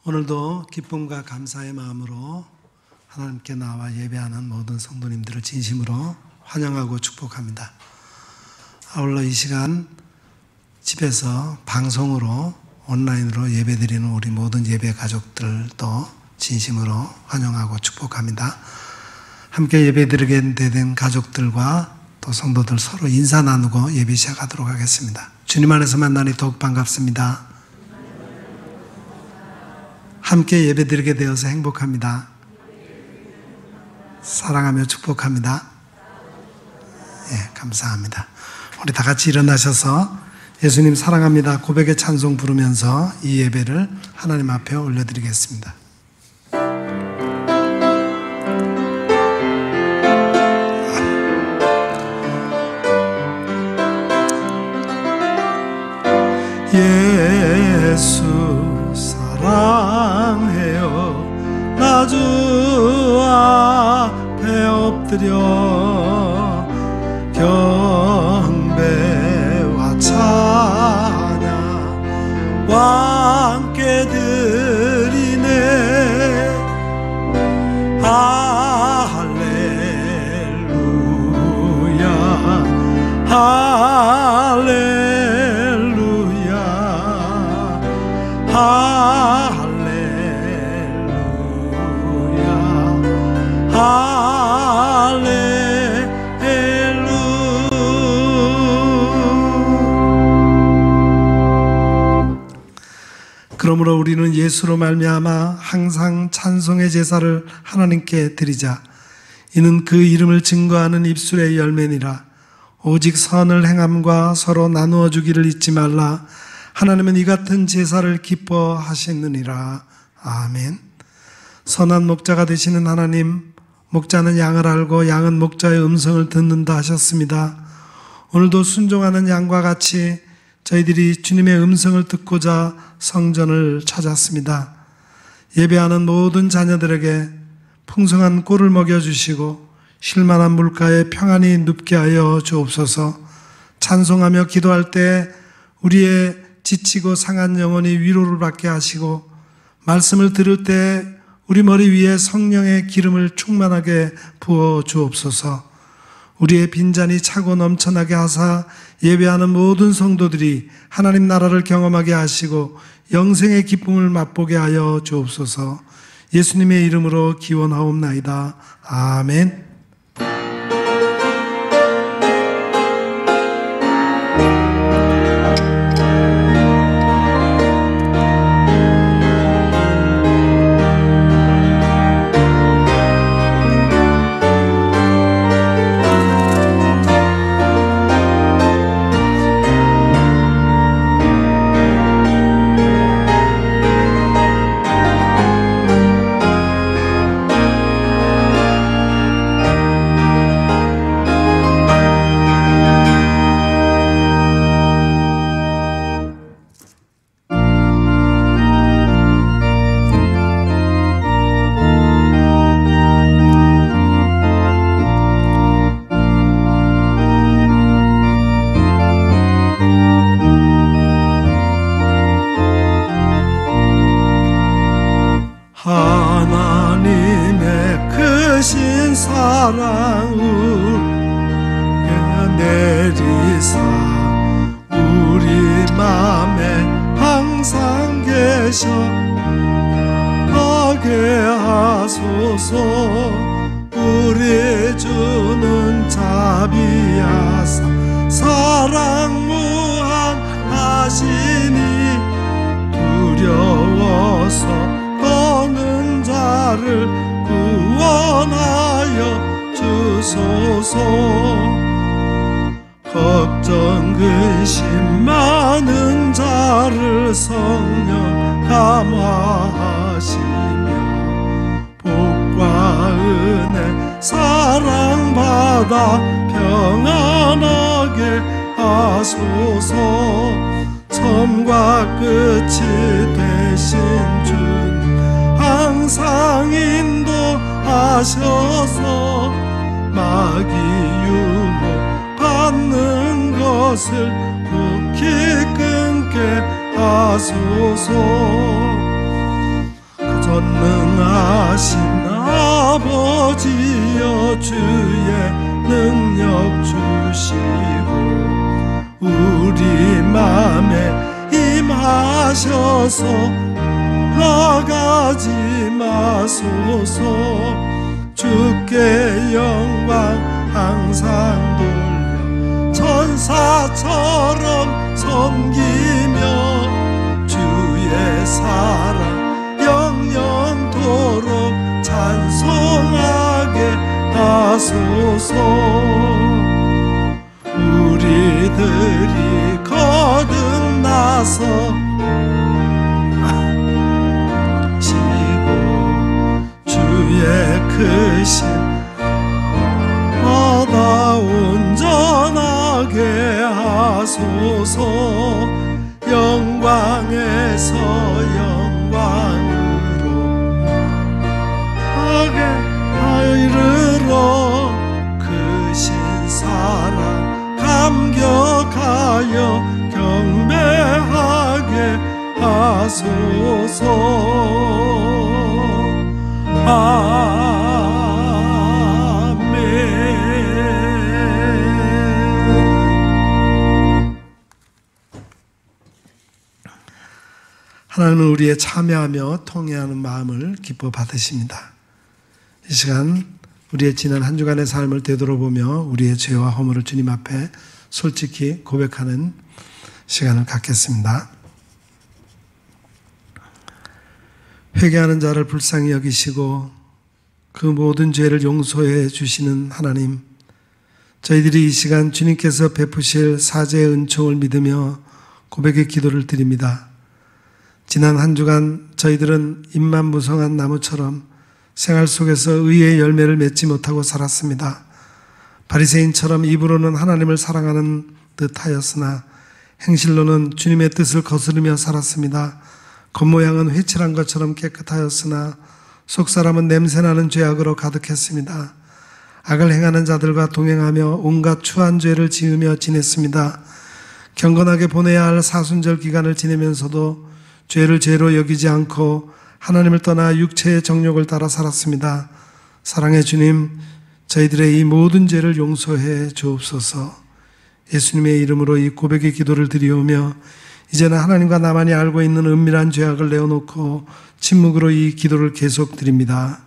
오늘도 기쁨과 감사의 마음으로 하나님께 나와 예배하는 모든 성도님들을 진심으로 환영하고 축복합니다. 아울러 이 시간 집에서 방송으로 온라인으로 예배드리는 우리 모든 예배 가족들도 진심으로 환영하고 축복합니다. 함께 예배드리게 된 가족들과 또 성도들 서로 인사 나누고 예배 시작하도록 하겠습니다. 주님 안에서 만나니 더욱 반갑습니다. 함께 예배드리게 되어서 행복합니다. 사랑하며 축복합니다. 감사합니다. 우리 다 같이 일어나셔서 예수님 사랑합니다 고백의 찬송 부르면서 이 예배를 하나님 앞에 올려드리겠습니다. 예수 사랑해요 나 주 앞에 엎드려 경배와 찬양과 함께 드리네 할렐루야 할렐루야 그러므로 우리는 예수로 말미암아 항상 찬송의 제사를 하나님께 드리자. 이는 그 이름을 증거하는 입술의 열매니라. 오직 선을 행함과 서로 나누어 주기를 잊지 말라. 하나님은 이 같은 제사를 기뻐하시느니라. 아멘. 선한 목자가 되시는 하나님, 목자는 양을 알고 양은 목자의 음성을 듣는다 하셨습니다. 오늘도 순종하는 양과 같이 저희들이 주님의 음성을 듣고자 성전을 찾았습니다. 예배하는 모든 자녀들에게 풍성한 꿀을 먹여주시고 쉴만한 물가에 평안히 눕게 하여 주옵소서. 찬송하며 기도할 때 우리의 지치고 상한 영혼이 위로를 받게 하시고 말씀을 들을 때 우리 머리 위에 성령의 기름을 충만하게 부어 주옵소서. 우리의 빈잔이 차고 넘쳐나게 하사 예배하는 모든 성도들이 하나님 나라를 경험하게 하시고 영생의 기쁨을 맛보게 하여 주옵소서. 예수님의 이름으로 기원하옵나이다. 아멘. 하나님의 크신 사랑을 내리사 우리 맘에 항상 계셔 하게 하소서. 우리 주는 자비하사 사랑 무한하시니 두려워서 떠는 자를 구원하여 주소서. 걱정 근심 많은 자를 성령 감화하시며 복과 은혜 사랑받아 평안하게 하소서. 처음과 끝이 되신 주님 항상 인도하셔서 마귀 유혹 받는 것을 굳게 끊게 하소서. 전능하신 아버지여 주의 능력 주시고 우리 맘에 임하셔서 나가지 마소서. 주께 영광 항상 돌려 천사처럼 섬기며 주의 사랑 영영토록 찬송하게 하소서. 우리들이 거듭나서 시고 주의 크신 바다 온전하게 하소서. 영광에서 영광으로 하게 이르러 크신 사랑 감격하여 경배하게 하소서. 아멘. 하나님은 우리의 참여하며 통회하는 마음을 기뻐 받으십니다. 이 시간 우리의 지난 한 주간의 삶을 되돌아보며 우리의 죄와 허물을 주님 앞에 솔직히 고백하는 시간을 갖겠습니다. 회개하는 자를 불쌍히 여기시고 그 모든 죄를 용서해 주시는 하나님, 저희들이 이 시간 주님께서 베푸실 사죄의 은총을 믿으며 고백의 기도를 드립니다. 지난 한 주간 저희들은 잎만 무성한 나무처럼 생활 속에서 의의 열매를 맺지 못하고 살았습니다. 바리새인처럼 입으로는 하나님을 사랑하는 듯 하였으나 행실로는 주님의 뜻을 거스르며 살았습니다. 겉모양은 회칠한 것처럼 깨끗하였으나 속사람은 냄새나는 죄악으로 가득했습니다. 악을 행하는 자들과 동행하며 온갖 추한 죄를 지으며 지냈습니다. 경건하게 보내야 할 사순절 기간을 지내면서도 죄를 죄로 여기지 않고 하나님을 떠나 육체의 정욕을 따라 살았습니다. 사랑의 주님, 저희들의 이 모든 죄를 용서해 주옵소서. 예수님의 이름으로 이 고백의 기도를 드리오며 이제는 하나님과 나만이 알고 있는 은밀한 죄악을 내어놓고 침묵으로 이 기도를 계속 드립니다.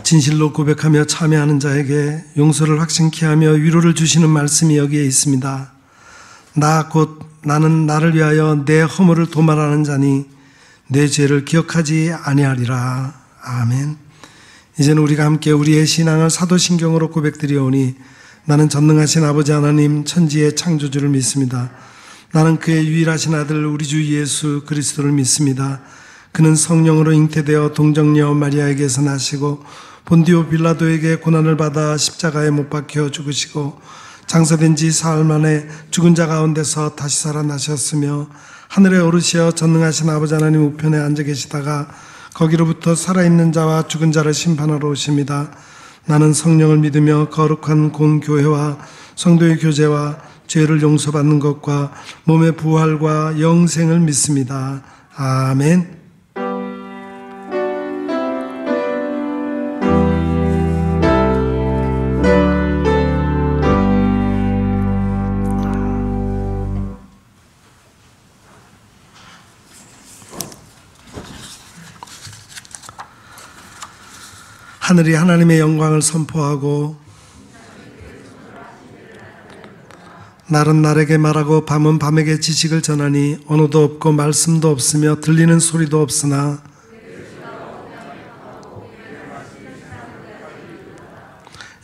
진실로 고백하며 참여하는 자에게 용서를 확신케 하며 위로를 주시는 말씀이 여기에 있습니다. 나 곧 나는 나를 위하여 내 허물을 도말하는 자니 내 죄를 기억하지 아니하리라. 아멘. 이제는 우리가 함께 우리의 신앙을 사도신경으로 고백드리오니 나는 전능하신 아버지 하나님 천지의 창조주를 믿습니다. 나는 그의 유일하신 아들 우리 주 예수 그리스도를 믿습니다. 그는 성령으로 잉태되어 동정녀 마리아에게서 나시고 본디오 빌라도에게 고난을 받아 십자가에 못 박혀 죽으시고 장사된 지 사흘 만에 죽은 자 가운데서 다시 살아나셨으며 하늘에 오르시어 전능하신 아버지 하나님 우편에 앉아 계시다가 거기로부터 살아있는 자와 죽은 자를 심판하러 오십니다. 나는 성령을 믿으며 거룩한 공교회와 성도의 교제와 죄를 용서받는 것과 몸의 부활과 영생을 믿습니다. 아멘. 하늘이 하나님의 영광을 선포하고 날은 날에게 말하고 밤은 밤에게 지식을 전하니 언어도 없고 말씀도 없으며 들리는 소리도 없으나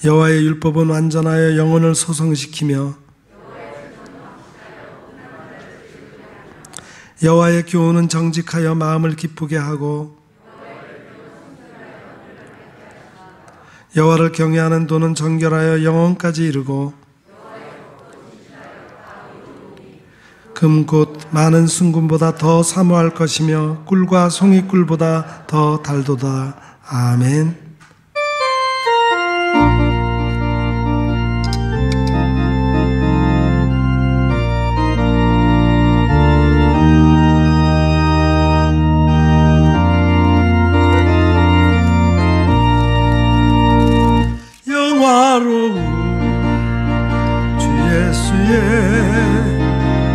여호와의 율법은 완전하여 영혼을 소성시키며 여호와의 교훈은 정직하여 마음을 기쁘게 하고 여호와를 경외하는 도는 정결하여 영혼까지 이르고 금 곧 많은 순금보다 더 사모할 것이며 꿀과 송이꿀보다 더 달도다. 아멘.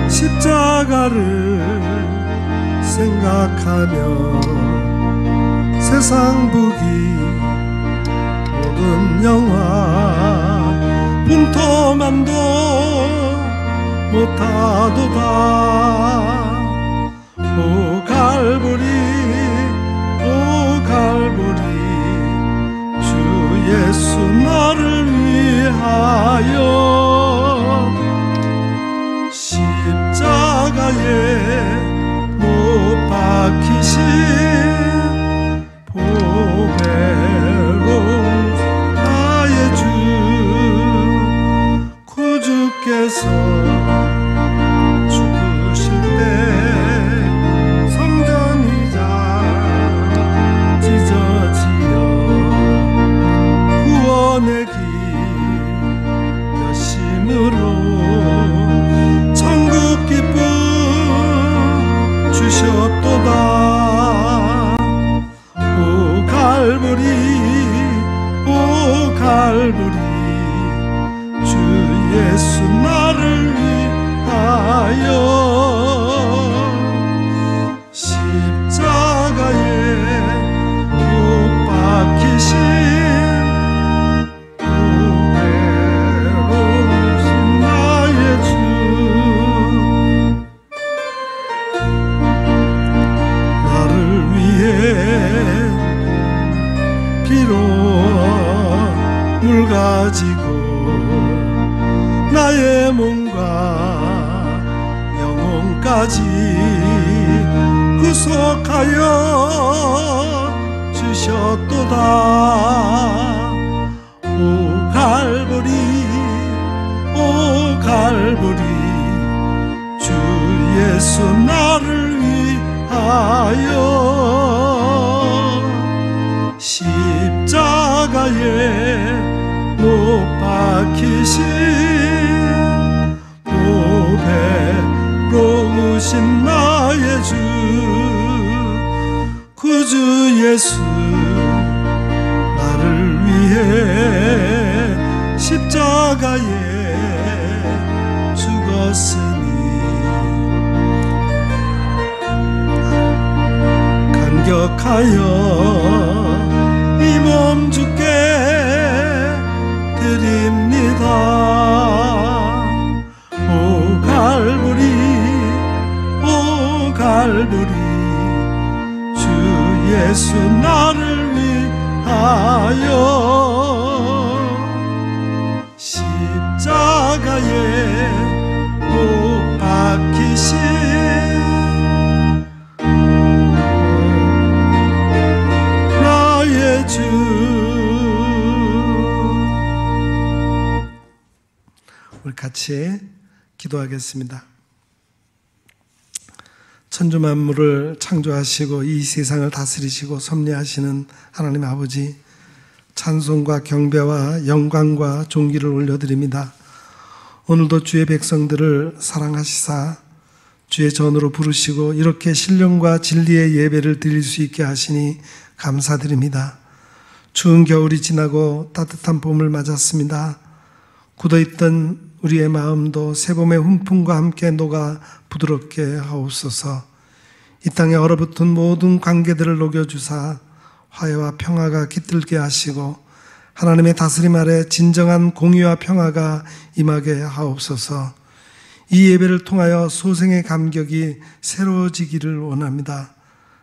십자가를 생각하며 세상 부귀 모든 영화 분토만도 못하도다. 오 갈보리 오 갈보리 주 예수 나를 위하여 십자가에 못 박히신 보배로운 나의 주 구주께서 죽으실 때 성전이자 찢어지어 구원의 길 여심으로 기쁨 주셨도다. 오 갈보리 오 갈보리 주 예수 나를 위하여 십자가에 못 박히신 물 가지고 나의 몸과 영혼까지 구속하여 주셨도다. 오 갈보리 오 갈보리 주 예수 나를 위하여 십자가에 못 박히신 보배로우신 나의 주 구주 예수 나를 위해 십자가에 죽었으니 감격하여 이 몸 주께 드립니다. 오 갈보리 오 갈보리 주 예수 나를 위하여 십자가에 못 박히신 주 우리 같이 기도하겠습니다. 천주 만물을 창조하시고 이 세상을 다스리시고 섭리하시는 하나님 아버지, 찬송과 경배와 영광과 존귀를 올려드립니다. 오늘도 주의 백성들을 사랑하시사 주의 전으로 부르시고 이렇게 신령과 진리의 예배를 드릴 수 있게 하시니 감사드립니다. 추운 겨울이 지나고 따뜻한 봄을 맞았습니다. 굳어있던 우리의 마음도 새봄의 훈풍과 함께 녹아 부드럽게 하옵소서. 이 땅에 얼어붙은 모든 관계들을 녹여주사 화해와 평화가 깃들게 하시고 하나님의 다스림 아래 진정한 공의와 평화가 임하게 하옵소서. 이 예배를 통하여 소생의 감격이 새로워지기를 원합니다.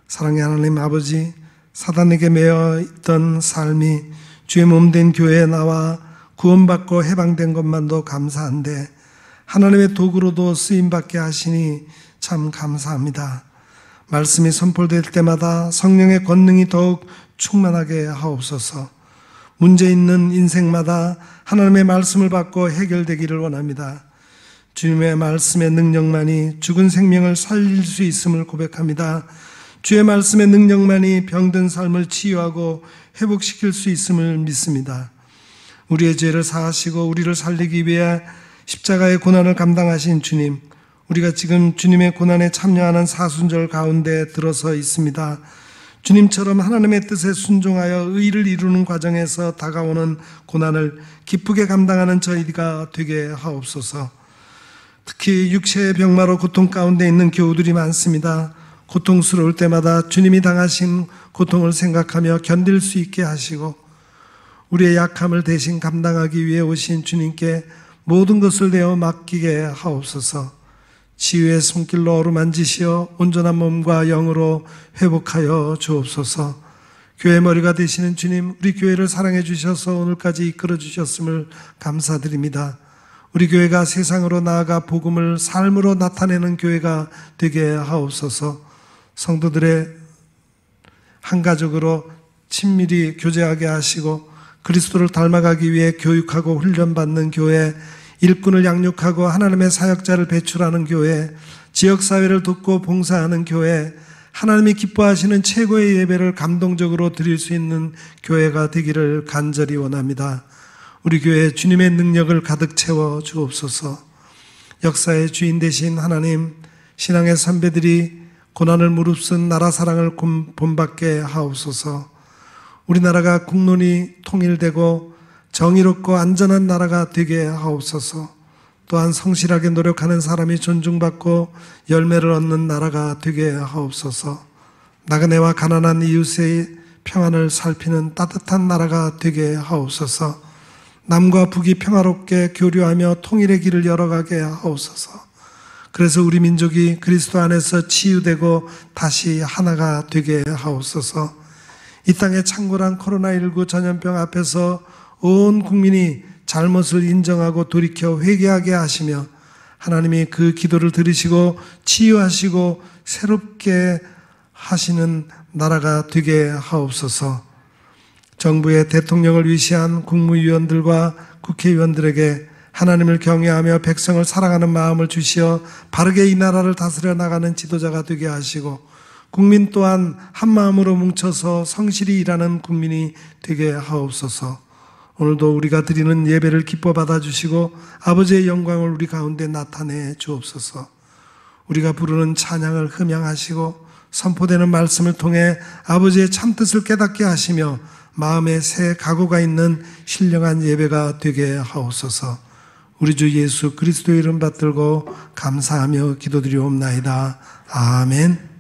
사랑의 하나님 아버지, 사단에게 매여 있던 삶이 주의 몸된 교회에 나와 구원받고 해방된 것만도 감사한데 하나님의 도구로도 쓰임받게 하시니 참 감사합니다. 말씀이 선포될 때마다 성령의 권능이 더욱 충만하게 하옵소서. 문제 있는 인생마다 하나님의 말씀을 받고 해결되기를 원합니다. 주님의 말씀의 능력만이 죽은 생명을 살릴 수 있음을 고백합니다. 주의 말씀의 능력만이 병든 삶을 치유하고 회복시킬 수 있음을 믿습니다. 우리의 죄를 사하시고 우리를 살리기 위해 십자가의 고난을 감당하신 주님, 우리가 지금 주님의 고난에 참여하는 사순절 가운데 들어서 있습니다. 주님처럼 하나님의 뜻에 순종하여 의를 이루는 과정에서 다가오는 고난을 기쁘게 감당하는 저희가 되게 하옵소서. 특히 육체의 병마로 고통 가운데 있는 교우들이 많습니다. 고통스러울 때마다 주님이 당하신 고통을 생각하며 견딜 수 있게 하시고 우리의 약함을 대신 감당하기 위해 오신 주님께 모든 것을 내어 맡기게 하옵소서. 치유의 손길로 어루만지시어 온전한 몸과 영으로 회복하여 주옵소서. 교회 머리가 되시는 주님, 우리 교회를 사랑해 주셔서 오늘까지 이끌어 주셨음을 감사드립니다. 우리 교회가 세상으로 나아가 복음을 삶으로 나타내는 교회가 되게 하옵소서. 성도들의 한 가족으로 친밀히 교제하게 하시고 그리스도를 닮아가기 위해 교육하고 훈련받는 교회, 일꾼을 양육하고 하나님의 사역자를 배출하는 교회, 지역사회를 돕고 봉사하는 교회, 하나님이 기뻐하시는 최고의 예배를 감동적으로 드릴 수 있는 교회가 되기를 간절히 원합니다. 우리 교회에 주님의 능력을 가득 채워 주옵소서. 역사의 주인 되신 하나님, 신앙의 선배들이 고난을 무릅쓴 나라 사랑을 본받게 하옵소서. 우리나라가 국론이 통일되고 정의롭고 안전한 나라가 되게 하옵소서. 또한 성실하게 노력하는 사람이 존중받고 열매를 얻는 나라가 되게 하옵소서. 나그네와 가난한 이웃의 평안을 살피는 따뜻한 나라가 되게 하옵소서. 남과 북이 평화롭게 교류하며 통일의 길을 열어가게 하옵소서. 그래서 우리 민족이 그리스도 안에서 치유되고 다시 하나가 되게 하옵소서. 이 땅의 창궐한 코로나19 전염병 앞에서 온 국민이 잘못을 인정하고 돌이켜 회개하게 하시며 하나님이 그 기도를 들으시고 치유하시고 새롭게 하시는 나라가 되게 하옵소서. 정부의 대통령을 위시한 국무위원들과 국회의원들에게 하나님을 경외하며 백성을 사랑하는 마음을 주시어 바르게 이 나라를 다스려 나가는 지도자가 되게 하시고 국민 또한 한 마음으로 뭉쳐서 성실히 일하는 국민이 되게 하옵소서. 오늘도 우리가 드리는 예배를 기뻐 받아주시고 아버지의 영광을 우리 가운데 나타내 주옵소서. 우리가 부르는 찬양을 흠양하시고 선포되는 말씀을 통해 아버지의 참뜻을 깨닫게 하시며 마음에 새 각오가 있는 신령한 예배가 되게 하옵소서. 우리 주 예수 그리스도의 이름 받들고 감사하며 기도드리옵나이다. 아멘.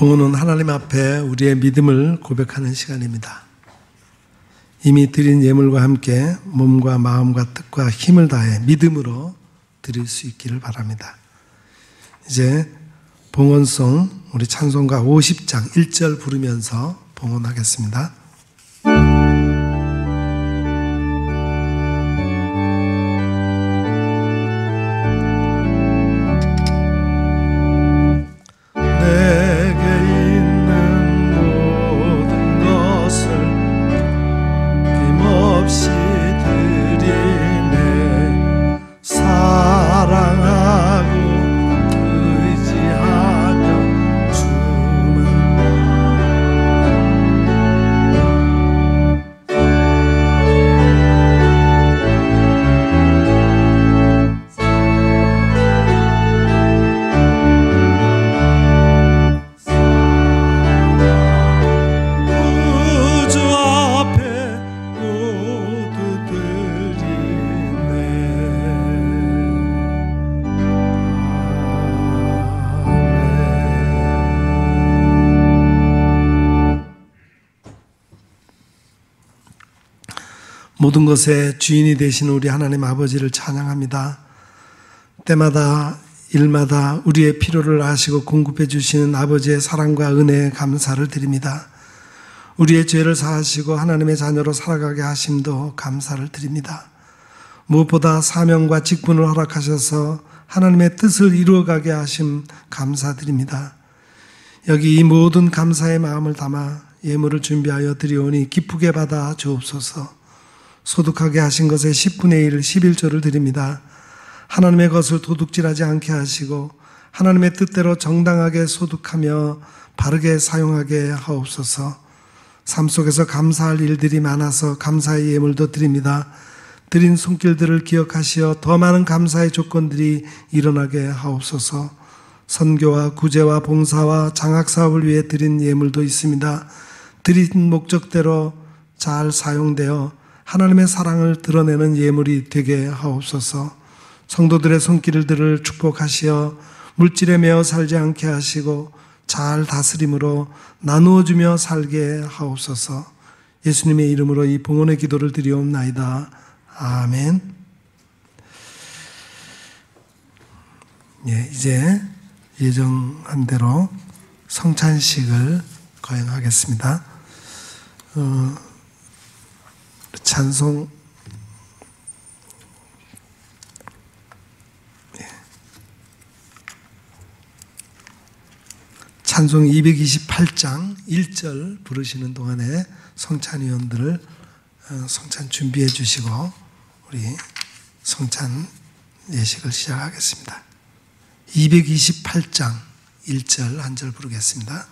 봉헌은 하나님 앞에 우리의 믿음을 고백하는 시간입니다. 이미 드린 예물과 함께 몸과 마음과 뜻과 힘을 다해 믿음으로 드릴 수 있기를 바랍니다. 이제 봉헌송 우리 찬송가 50장 1절 부르면서 봉헌하겠습니다. 모든 것의 주인이 되신 우리 하나님 아버지를 찬양합니다. 때마다 일마다 우리의 필요를 아시고 공급해 주시는 아버지의 사랑과 은혜에 감사를 드립니다. 우리의 죄를 사하시고 하나님의 자녀로 살아가게 하심도 감사를 드립니다. 무엇보다 사명과 직분을 허락하셔서 하나님의 뜻을 이루어가게 하심 감사드립니다. 여기 이 모든 감사의 마음을 담아 예물을 준비하여 드리오니 기쁘게 받아 주옵소서. 소득하게 하신 것의 10분의 1, 11조를 드립니다. 하나님의 것을 도둑질하지 않게 하시고 하나님의 뜻대로 정당하게 소득하며 바르게 사용하게 하옵소서. 삶 속에서 감사할 일들이 많아서 감사의 예물도 드립니다. 드린 손길들을 기억하시어 더 많은 감사의 조건들이 일어나게 하옵소서. 선교와 구제와 봉사와 장학사업을 위해 드린 예물도 있습니다. 드린 목적대로 잘 사용되어 하나님의 사랑을 드러내는 예물이 되게 하옵소서. 성도들의 손길들을 축복하시어 물질에 매어 살지 않게 하시고 잘 다스림으로 나누어주며 살게 하옵소서. 예수님의 이름으로 이 봉헌의 기도를 드리옵나이다. 아멘. 이제 예정한 대로 성찬식을 거행하겠습니다. 찬송 찬송 228장 1절 부르시는 동안에 성찬위원들을 성찬 준비해 주시고 우리 성찬 예식을 시작하겠습니다. 228장 1절 한 절 부르겠습니다.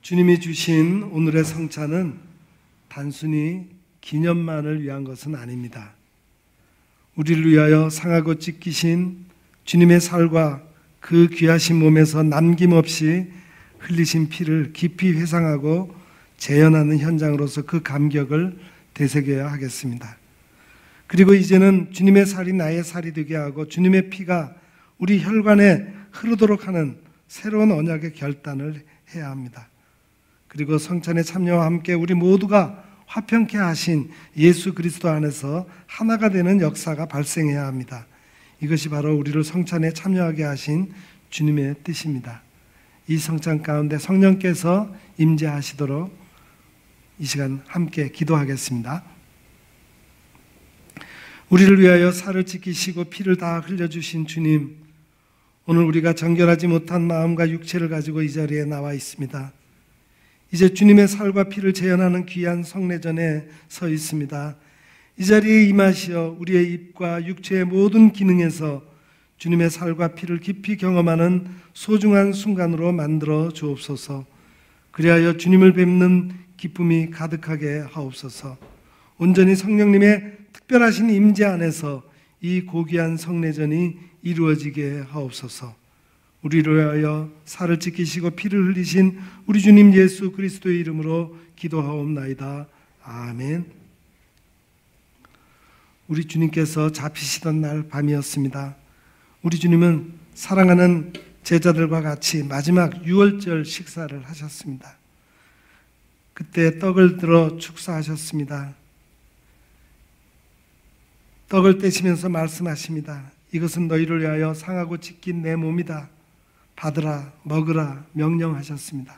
주님이 주신 오늘의 성찬은 단순히 기념만을 위한 것은 아닙니다. 우리를 위하여 상하고 찢기신 주님의 살과 그 귀하신 몸에서 남김없이 흘리신 피를 깊이 회상하고 재현하는 현장으로서 그 감격을 되새겨야 하겠습니다. 그리고 이제는 주님의 살이 나의 살이 되게 하고 주님의 피가 우리 혈관에 흐르도록 하는 새로운 언약의 결단을 해야 합니다. 그리고 성찬의 참여와 함께 우리 모두가 화평케 하신 예수 그리스도 안에서 하나가 되는 역사가 발생해야 합니다. 이것이 바로 우리를 성찬에 참여하게 하신 주님의 뜻입니다. 이 성찬 가운데 성령께서 임재하시도록 이 시간 함께 기도하겠습니다. 우리를 위하여 살을 찢기시고 피를 다 흘려주신 주님, 오늘 우리가 정결하지 못한 마음과 육체를 가지고 이 자리에 나와 있습니다. 이제 주님의 살과 피를 재현하는 귀한 성례전에 서 있습니다. 이 자리에 임하시어 우리의 입과 육체의 모든 기능에서 주님의 살과 피를 깊이 경험하는 소중한 순간으로 만들어 주옵소서. 그리하여 주님을 뵙는 기쁨이 가득하게 하옵소서. 온전히 성령님의 특별하신 임재 안에서 이 고귀한 성례전이 이루어지게 하옵소서. 우리를 위하여 살을 찢기시고 피를 흘리신 우리 주님 예수 그리스도의 이름으로 기도하옵나이다. 아멘. 우리 주님께서 잡히시던 날 밤이었습니다. 우리 주님은 사랑하는 제자들과 같이 마지막 유월절 식사를 하셨습니다. 그때 떡을 들어 축사하셨습니다. 떡을 떼시면서 말씀하십니다. 이것은 너희를 위하여 상하고 찢긴 내 몸이다. 받으라, 먹으라 명령하셨습니다.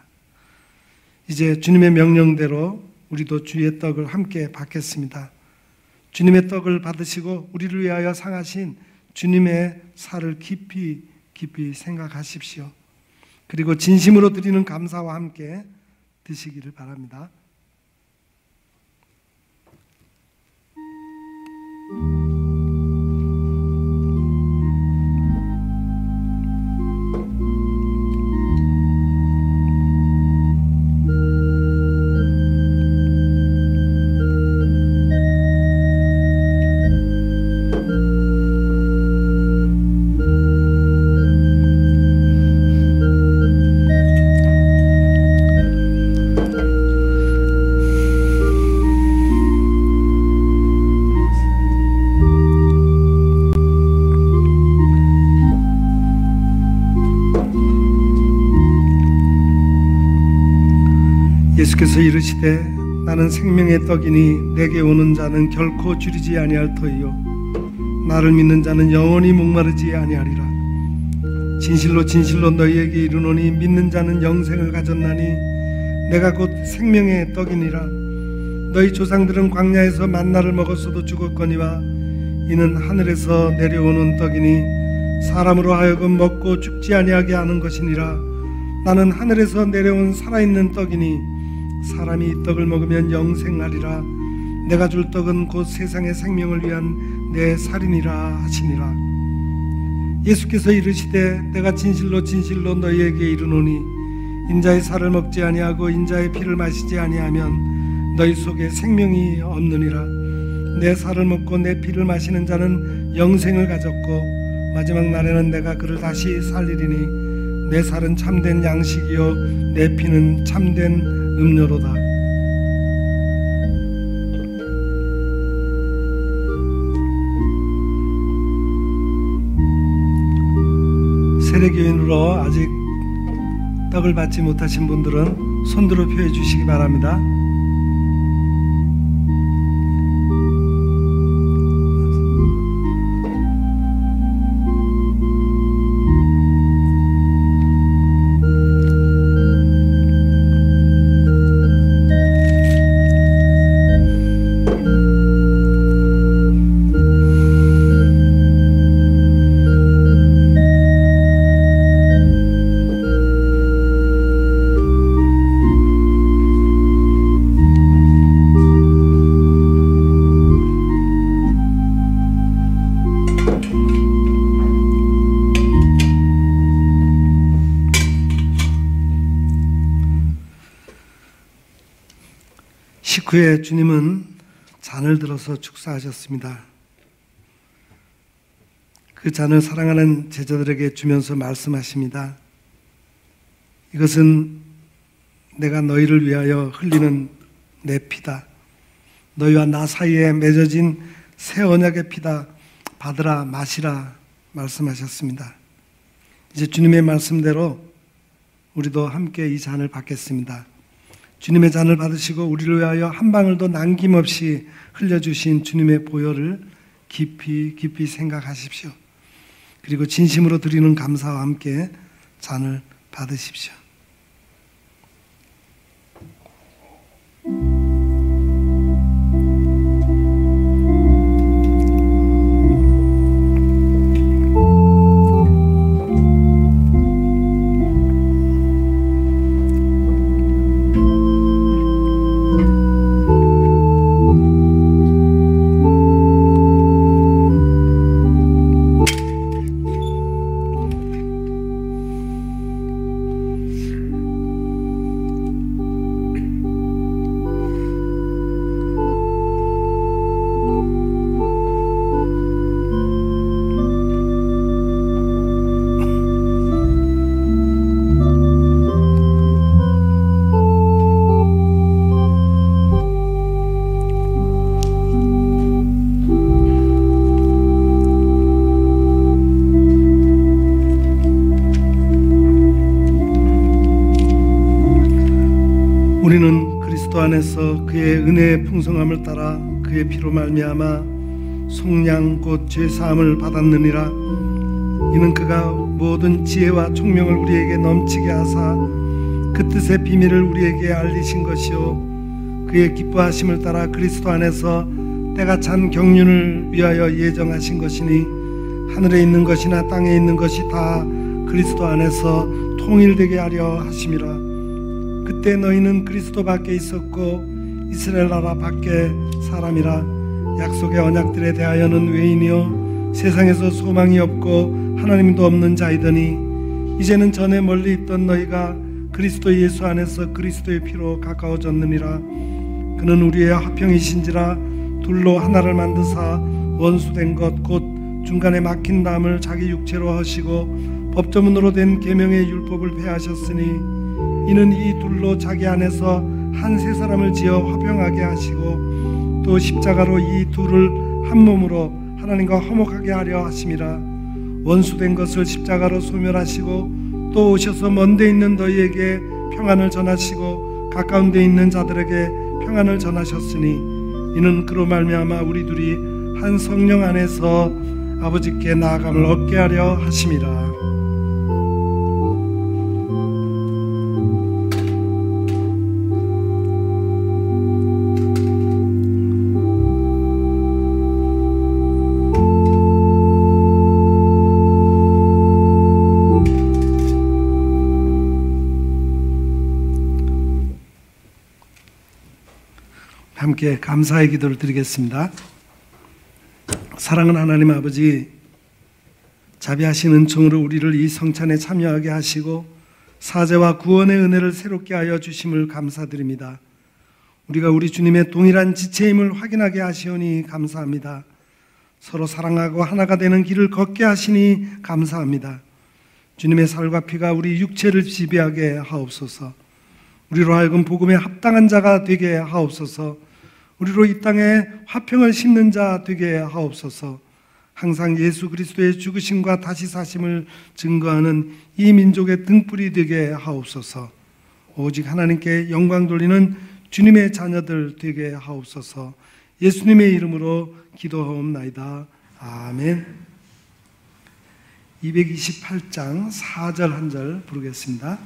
이제 주님의 명령대로 우리도 주의 떡을 함께 받겠습니다. 주님의 떡을 받으시고 우리를 위하여 상하신 주님의 살을 깊이 생각하십시오. 그리고 진심으로 드리는 감사와 함께 드시기를 바랍니다. 예수께서 이르시되 나는 생명의 떡이니 내게 오는 자는 결코 줄이지 아니할 터이요 나를 믿는 자는 영원히 목마르지 아니하리라. 진실로 진실로 너희에게 이르노니 믿는 자는 영생을 가졌나니 내가 곧 생명의 떡이니라. 너희 조상들은 광야에서 만나를 먹었어도 죽었거니와 이는 하늘에서 내려오는 떡이니 사람으로 하여금 먹고 죽지 아니하게 하는 것이니라. 나는 하늘에서 내려온 살아있는 떡이니 사람이 이 떡을 먹으면 영생하리라. 내가 줄 떡은 곧 세상의 생명을 위한 내 살이니라 하시니라. 예수께서 이르시되 내가 진실로 진실로 너희에게 이르노니 인자의 살을 먹지 아니하고 인자의 피를 마시지 아니하면 너희 속에 생명이 없느니라. 내 살을 먹고 내 피를 마시는 자는 영생을 가졌고 마지막 날에는 내가 그를 다시 살리리니 내 살은 참된 양식이요 내 피는 참된 음료로다. 세례교인으로 아직 떡을 받지 못하신 분들은 손들어 표해 주시기 바랍니다. 식후에 주님은 잔을 들어서 축사하셨습니다. 그 잔을 사랑하는 제자들에게 주면서 말씀하십니다. 이것은 내가 너희를 위하여 흘리는 내 피다. 너희와 나 사이에 맺어진 새 언약의 피다. 받으라 마시라 말씀하셨습니다. 이제 주님의 말씀대로 우리도 함께 이 잔을 받겠습니다. 주님의 잔을 받으시고 우리를 위하여 한 방울도 남김없이 흘려주신 주님의 보혈을 깊이 생각하십시오. 그리고 진심으로 드리는 감사와 함께 잔을 받으십시오. 우리는 그리스도 안에서 그의 은혜의 풍성함을 따라 그의 피로 말미암아 속량 곧 죄사함을 받았느니라. 이는 그가 모든 지혜와 총명을 우리에게 넘치게 하사 그 뜻의 비밀을 우리에게 알리신 것이요 그의 기뻐하심을 따라 그리스도 안에서 때가 찬 경륜을 위하여 예정하신 것이니 하늘에 있는 것이나 땅에 있는 것이 다 그리스도 안에서 통일되게 하려 하심이라. 그때 너희는 그리스도 밖에 있었고 이스라엘 나라 밖에 사람이라. 약속의 언약들에 대하여는 외인이요 세상에서 소망이 없고 하나님도 없는 자이더니 이제는 전에 멀리 있던 너희가 그리스도 예수 안에서 그리스도의 피로 가까워졌느니라. 그는 우리의 화평이신지라 둘로 하나를 만드사 원수된 것 곧 중간에 막힌 담을 자기 육체로 하시고 법조문으로 된 계명의 율법을 폐하셨으니 이는 이 둘로 자기 안에서 한 세 사람을 지어 화평하게 하시고 또 십자가로 이 둘을 한 몸으로 하나님과 화목하게 하려 하심이라. 원수된 것을 십자가로 소멸하시고 또 오셔서 먼 데 있는 너희에게 평안을 전하시고 가까운 데 있는 자들에게 평안을 전하셨으니 이는 그로 말미암아 우리 둘이 한 성령 안에서 아버지께 나아감을 얻게 하려 하심이라. 함께 감사의 기도를 드리겠습니다. 사랑하는 하나님 아버지, 자비하신 은총으로 우리를 이 성찬에 참여하게 하시고 사죄와 구원의 은혜를 새롭게 하여 주심을 감사드립니다. 우리가 우리 주님의 동일한 지체임을 확인하게 하시오니 감사합니다. 서로 사랑하고 하나가 되는 길을 걷게 하시니 감사합니다. 주님의 살과 피가 우리 육체를 지배하게 하옵소서. 우리로 하여금 복음에 합당한 자가 되게 하옵소서. 우리로 이 땅에 화평을 심는 자 되게 하옵소서. 항상 예수 그리스도의 죽으심과 다시 사심을 증거하는 이 민족의 등불이 되게 하옵소서. 오직 하나님께 영광 돌리는 주님의 자녀들 되게 하옵소서. 예수님의 이름으로 기도하옵나이다. 아멘. 228장 4절 한 절 부르겠습니다.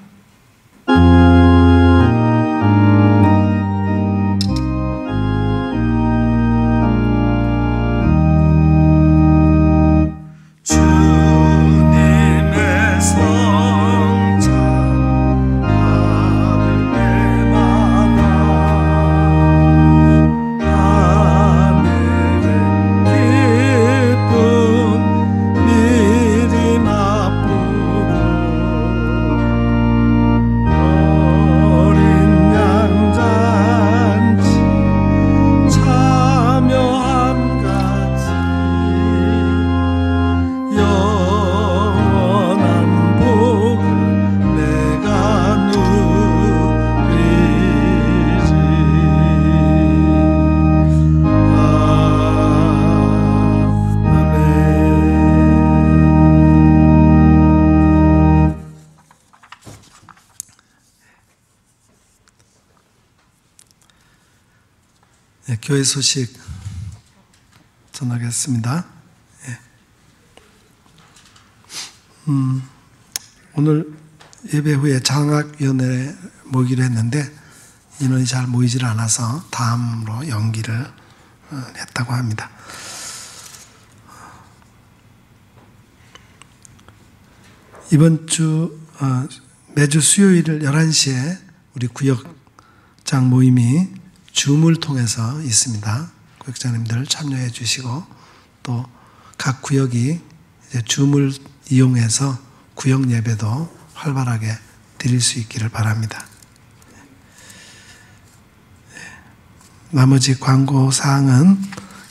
교회 소식 전하겠습니다. 오늘 예배 후에 장학위원회 모이기로 했는데 인원이 잘 모이질 않아서 다음으로 연기를 했다고 합니다. 이번 주 매주 수요일 11시에 우리 구역장 모임이 줌을 통해서 있습니다. 구역장님들 참여해 주시고 또 각 구역이 이제 줌을 이용해서 구역 예배도 활발하게 드릴 수 있기를 바랍니다. 나머지 광고 사항은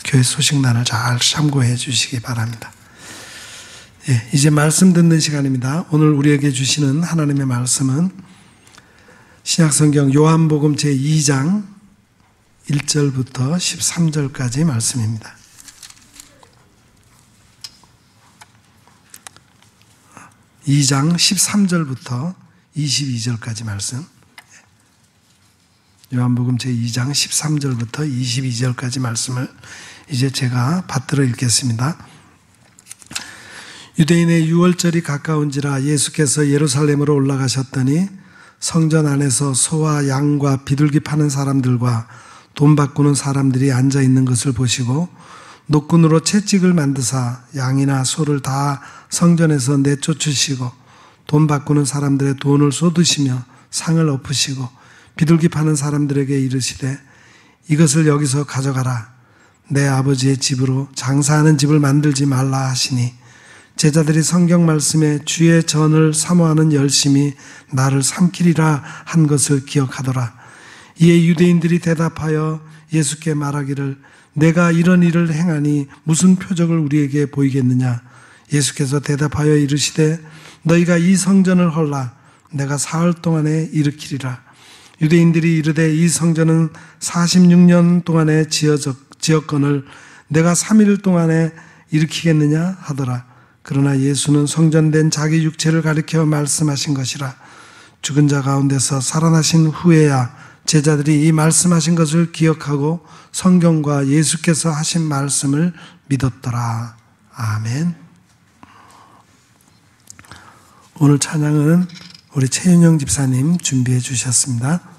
교회 소식란을 잘 참고해 주시기 바랍니다. 이제 말씀 듣는 시간입니다. 오늘 우리에게 주시는 하나님의 말씀은 신약성경 요한복음 제2장 1절부터 13절까지 말씀입니다. 2장 13절부터 22절까지 말씀. 요한복음 제2장 13절부터 22절까지 말씀을 이제 제가 받들어 읽겠습니다. 유대인의 유월절이 가까운지라 예수께서 예루살렘으로 올라가셨더니 성전 안에서 소와 양과 비둘기 파는 사람들과 돈 바꾸는 사람들이 앉아 있는 것을 보시고 노끈으로 채찍을 만드사 양이나 소를 다 성전에서 내쫓으시고 돈 바꾸는 사람들의 돈을 쏟으시며 상을 엎으시고 비둘기 파는 사람들에게 이르시되 이것을 여기서 가져가라. 내 아버지의 집으로 장사하는 집을 만들지 말라 하시니 제자들이 성경 말씀에 주의 전을 사모하는 열심이 나를 삼키리라 한 것을 기억하더라. 이에 유대인들이 대답하여 예수께 말하기를 내가 이런 일을 행하니 무슨 표적을 우리에게 보이겠느냐. 예수께서 대답하여 이르시되 너희가 이 성전을 헐라. 내가 사흘 동안에 일으키리라. 유대인들이 이르되 이 성전은 46년 동안에 지었건을 내가 3일 동안에 일으키겠느냐 하더라. 그러나 예수는 성전된 자기 육체를 가리켜 말씀하신 것이라. 죽은 자 가운데서 살아나신 후에야 제자들이 이 말씀하신 것을 기억하고 성경과 예수께서 하신 말씀을 믿었더라. 아멘. 오늘 찬양은 우리 최윤영 집사님 준비해 주셨습니다.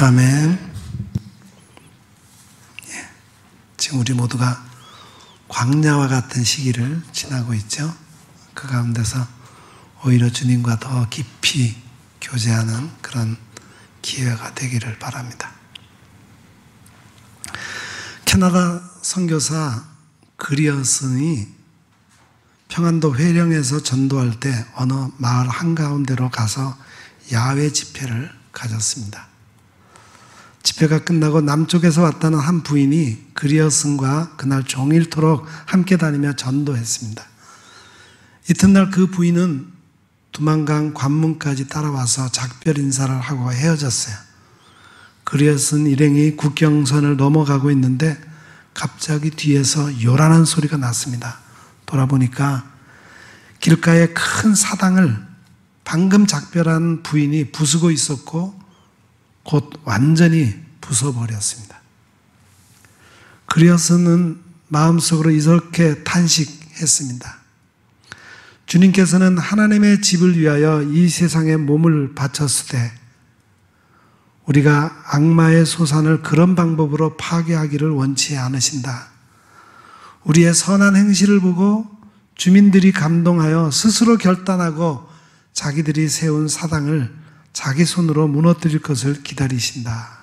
아멘. 지금 우리 모두가 광야와 같은 시기를 지나고 있죠. 그 가운데서 오히려 주님과 더 깊이 교제하는 그런 기회가 되기를 바랍니다. 캐나다 선교사 그리어슨이 평안도 회령에서 전도할 때 어느 마을 한가운데로 가서 야외 집회를 가졌습니다. 집회가 끝나고 남쪽에서 왔다는 한 부인이 그리어슨과 그날 종일토록 함께 다니며 전도했습니다. 이튿날 그 부인은 두만강 관문까지 따라와서 작별 인사를 하고 헤어졌어요. 그리어슨 일행이 국경선을 넘어가고 있는데 갑자기 뒤에서 요란한 소리가 났습니다. 돌아보니까 길가에 큰 사당을 방금 작별한 부인이 부수고 있었고 곧 완전히 부숴버렸습니다. 그리어서는 마음속으로 이렇게 탄식했습니다. 주님께서는 하나님의 집을 위하여 이 세상에 몸을 바쳤을 때 우리가 악마의 소산을 그런 방법으로 파괴하기를 원치 않으신다. 우리의 선한 행실을 보고 주민들이 감동하여 스스로 결단하고 자기들이 세운 사당을 자기 손으로 무너뜨릴 것을 기다리신다.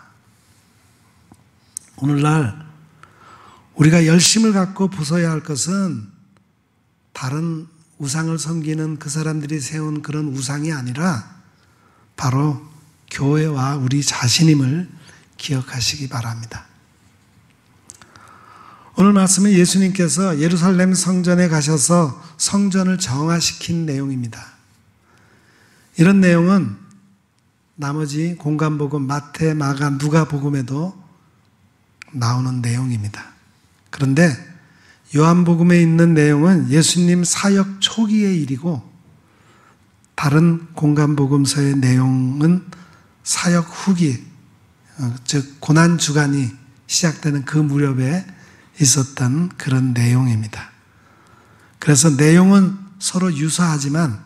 오늘날 우리가 열심을 갖고 부숴야 할 것은 다른 우상을 섬기는 그 사람들이 세운 그런 우상이 아니라 바로 교회와 우리 자신임을 기억하시기 바랍니다. 오늘 말씀은 예수님께서 예루살렘 성전에 가셔서 성전을 정화시킨 내용입니다. 이런 내용은 나머지 공관복음 마태, 마가, 누가복음에도 나오는 내용입니다. 그런데 요한복음에 있는 내용은 예수님 사역 초기의 일이고 다른 공관복음서의 내용은 사역 후기, 즉 고난주간이 시작되는 그 무렵에 있었던 그런 내용입니다. 그래서 내용은 서로 유사하지만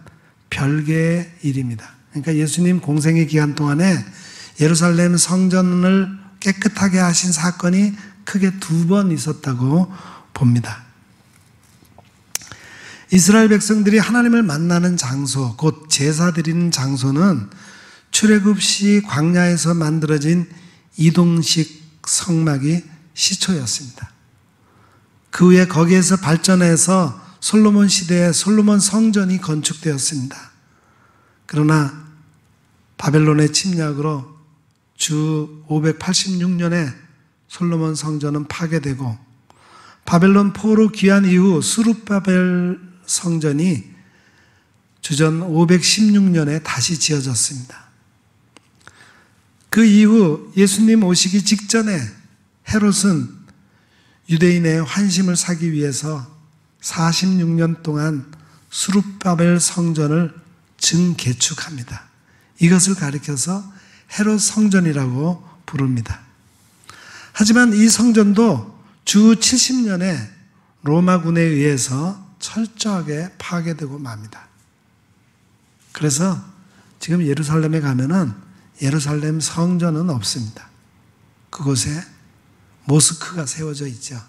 별개의 일입니다. 그러니까 예수님 공생의 기간 동안에 예루살렘 성전을 깨끗하게 하신 사건이 크게 2번 있었다고 봅니다. 이스라엘 백성들이 하나님을 만나는 장소, 곧 제사 드리는 장소는 출애굽 시 광야에서 만들어진 이동식 성막이 시초였습니다. 그 후에 거기에서 발전해서 솔로몬 시대에 솔로몬 성전이 건축되었습니다. 그러나 바벨론의 침략으로 주 586년에 솔로몬 성전은 파괴되고 바벨론 포로 귀환 이후 수룹바벨 성전이 주전 516년에 다시 지어졌습니다. 그 이후 예수님 오시기 직전에 헤롯은 유대인의 환심을 사기 위해서 46년 동안 수룹바벨 성전을 증개축합니다. 이것을 가리켜서 헤롯 성전이라고 부릅니다. 하지만 이 성전도 주 70년에 로마군에 의해서 철저하게 파괴되고 맙니다. 그래서 지금 예루살렘에 가면은 예루살렘 성전은 없습니다. 그곳에 모스크가 세워져 있죠.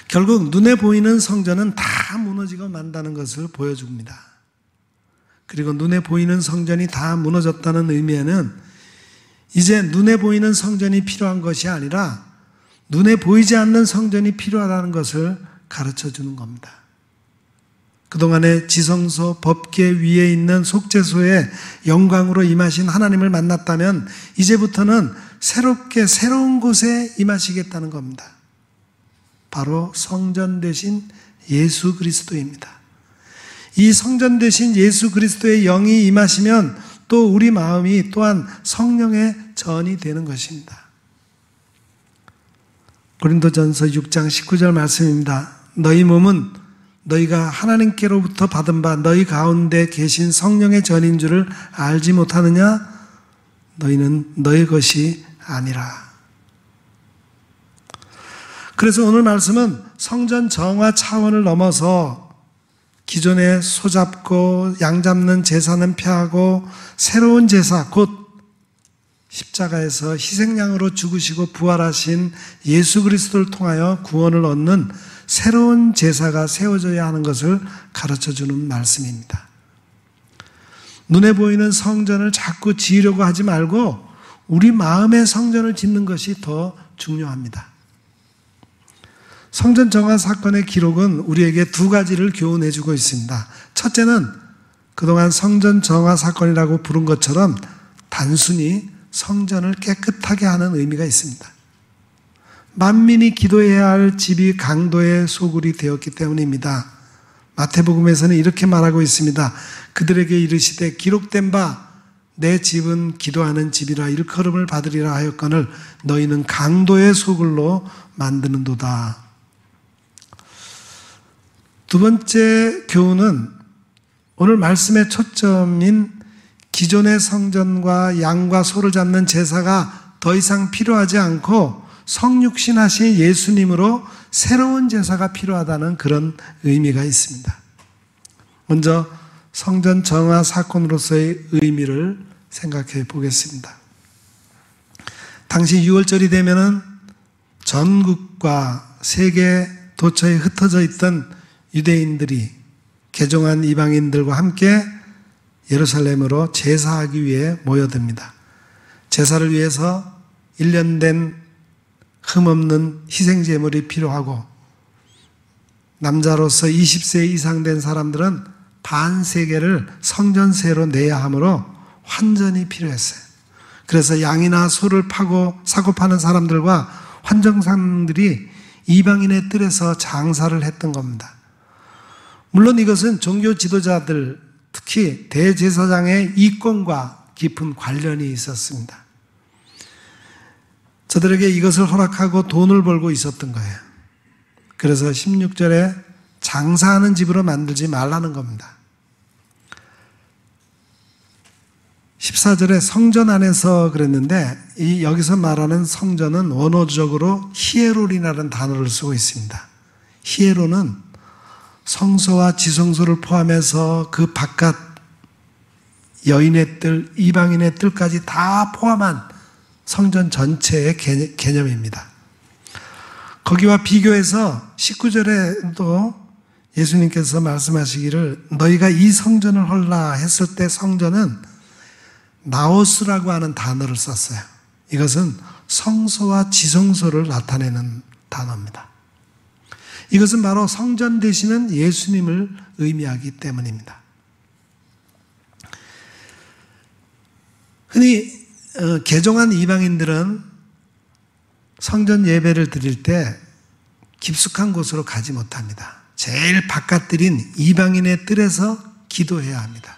결국 눈에 보이는 성전은 다 무너지고 만다는 것을 보여줍니다. 그리고 눈에 보이는 성전이 다 무너졌다는 의미에는 이제 눈에 보이는 성전이 필요한 것이 아니라 눈에 보이지 않는 성전이 필요하다는 것을 가르쳐 주는 겁니다. 그동안의 지성소, 법궤 위에 있는 속죄소의 영광으로 임하신 하나님을 만났다면 이제부터는 새롭게 새로운 곳에 임하시겠다는 겁니다. 바로 성전 되신 예수 그리스도입니다. 이 성전 되신 예수 그리스도의 영이 임하시면 또 우리 마음이 또한 성령의 전이 되는 것입니다. 고린도전서 6장 19절 말씀입니다. 너희 몸은 너희가 하나님께로부터 받은 바 너희 가운데 계신 성령의 전인 줄을 알지 못하느냐? 너희는 너희 것이 아니라. 그래서 오늘 말씀은 성전 정화 차원을 넘어서 기존에 소잡고 양 잡는 제사는 폐하고 새로운 제사, 곧 십자가에서 희생양으로 죽으시고 부활하신 예수 그리스도를 통하여 구원을 얻는 새로운 제사가 세워져야 하는 것을 가르쳐주는 말씀입니다. 눈에 보이는 성전을 자꾸 지으려고 하지 말고 우리 마음의 성전을 짓는 것이 더 중요합니다. 성전 정화 사건의 기록은 우리에게 두 가지를 교훈해주고 있습니다. 첫째는 그동안 성전 정화 사건이라고 부른 것처럼 단순히 성전을 깨끗하게 하는 의미가 있습니다. 만민이 기도해야 할 집이 강도의 소굴이 되었기 때문입니다. 마태복음에서는 이렇게 말하고 있습니다. 그들에게 이르시되 기록된 바 내 집은 기도하는 집이라 일컬음을 받으리라 하였거늘 너희는 강도의 소굴로 만드는도다. 두 번째 교훈은 오늘 말씀의 초점인 기존의 성전과 양과 소를 잡는 제사가 더 이상 필요하지 않고 성육신하신 예수님으로 새로운 제사가 필요하다는 그런 의미가 있습니다. 먼저 성전 정화 사건으로서의 의미를 생각해 보겠습니다. 당시 6월절이 되면은 전국과 세계 도처에 흩어져 있던 유대인들이 개종한 이방인들과 함께 예루살렘으로 제사하기 위해 모여듭니다. 제사를 위해서 1년 된 흠없는 희생제물이 필요하고 남자로서 20세 이상 된 사람들은 반세계를 성전세로 내야 하므로 환전이 필요했어요. 그래서 양이나 소를 사고 파는 사람들과 환정상들이 이방인의 뜰에서 장사를 했던 겁니다. 물론 이것은 종교 지도자들, 특히 대제사장의 이권과 깊은 관련이 있었습니다. 저들에게 이것을 허락하고 돈을 벌고 있었던 거예요. 그래서 16절에 장사하는 집으로 만들지 말라는 겁니다. 14절에 성전 안에서 그랬는데 여기서 말하는 성전은 원어적으로 히에론이라는 단어를 쓰고 있습니다. 히에론은 성소와 지성소를 포함해서 그 바깥 여인의 뜰, 이방인의 뜰까지 다 포함한 성전 전체의 개념입니다. 거기와 비교해서 19절에도 예수님께서 말씀하시기를 너희가 이 성전을 헐라 했을 때 성전은 나오스라고 하는 단어를 썼어요. 이것은 성소와 지성소를 나타내는 단어입니다. 이것은 바로 성전 되시는 예수님을 의미하기 때문입니다. 흔히 개종한 이방인들은 성전 예배를 드릴 때 깊숙한 곳으로 가지 못합니다. 제일 바깥들인 이방인의 뜰에서 기도해야 합니다.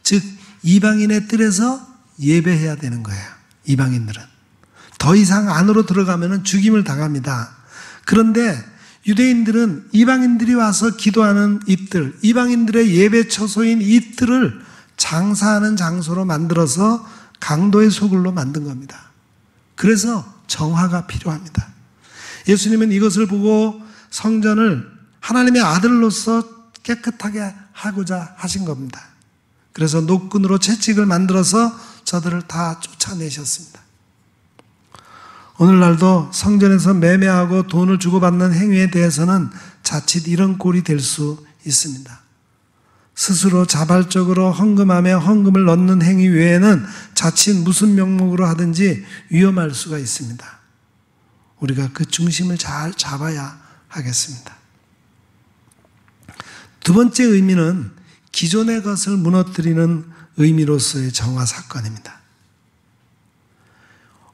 즉 이방인의 뜰에서 예배해야 되는 거예요. 이방인들은 더 이상 안으로 들어가면 죽임을 당합니다. 그런데 유대인들은 이방인들이 와서 기도하는 이 뜰, 이방인들의 예배 처소인 이 뜰을 장사하는 장소로 만들어서 강도의 소굴로 만든 겁니다. 그래서 정화가 필요합니다. 예수님은 이것을 보고 성전을 하나님의 아들로서 깨끗하게 하고자 하신 겁니다. 그래서 노끈으로 채찍을 만들어서 저들을 다 쫓아내셨습니다. 오늘날도 성전에서 매매하고 돈을 주고받는 행위에 대해서는 자칫 이런 꼴이 될 수 있습니다. 스스로 자발적으로 헌금하며 헌금을 넣는 행위 외에는 자칫 무슨 명목으로 하든지 위험할 수가 있습니다. 우리가 그 중심을 잘 잡아야 하겠습니다. 두 번째 의미는 기존의 것을 무너뜨리는 의미로서의 정화 사건입니다.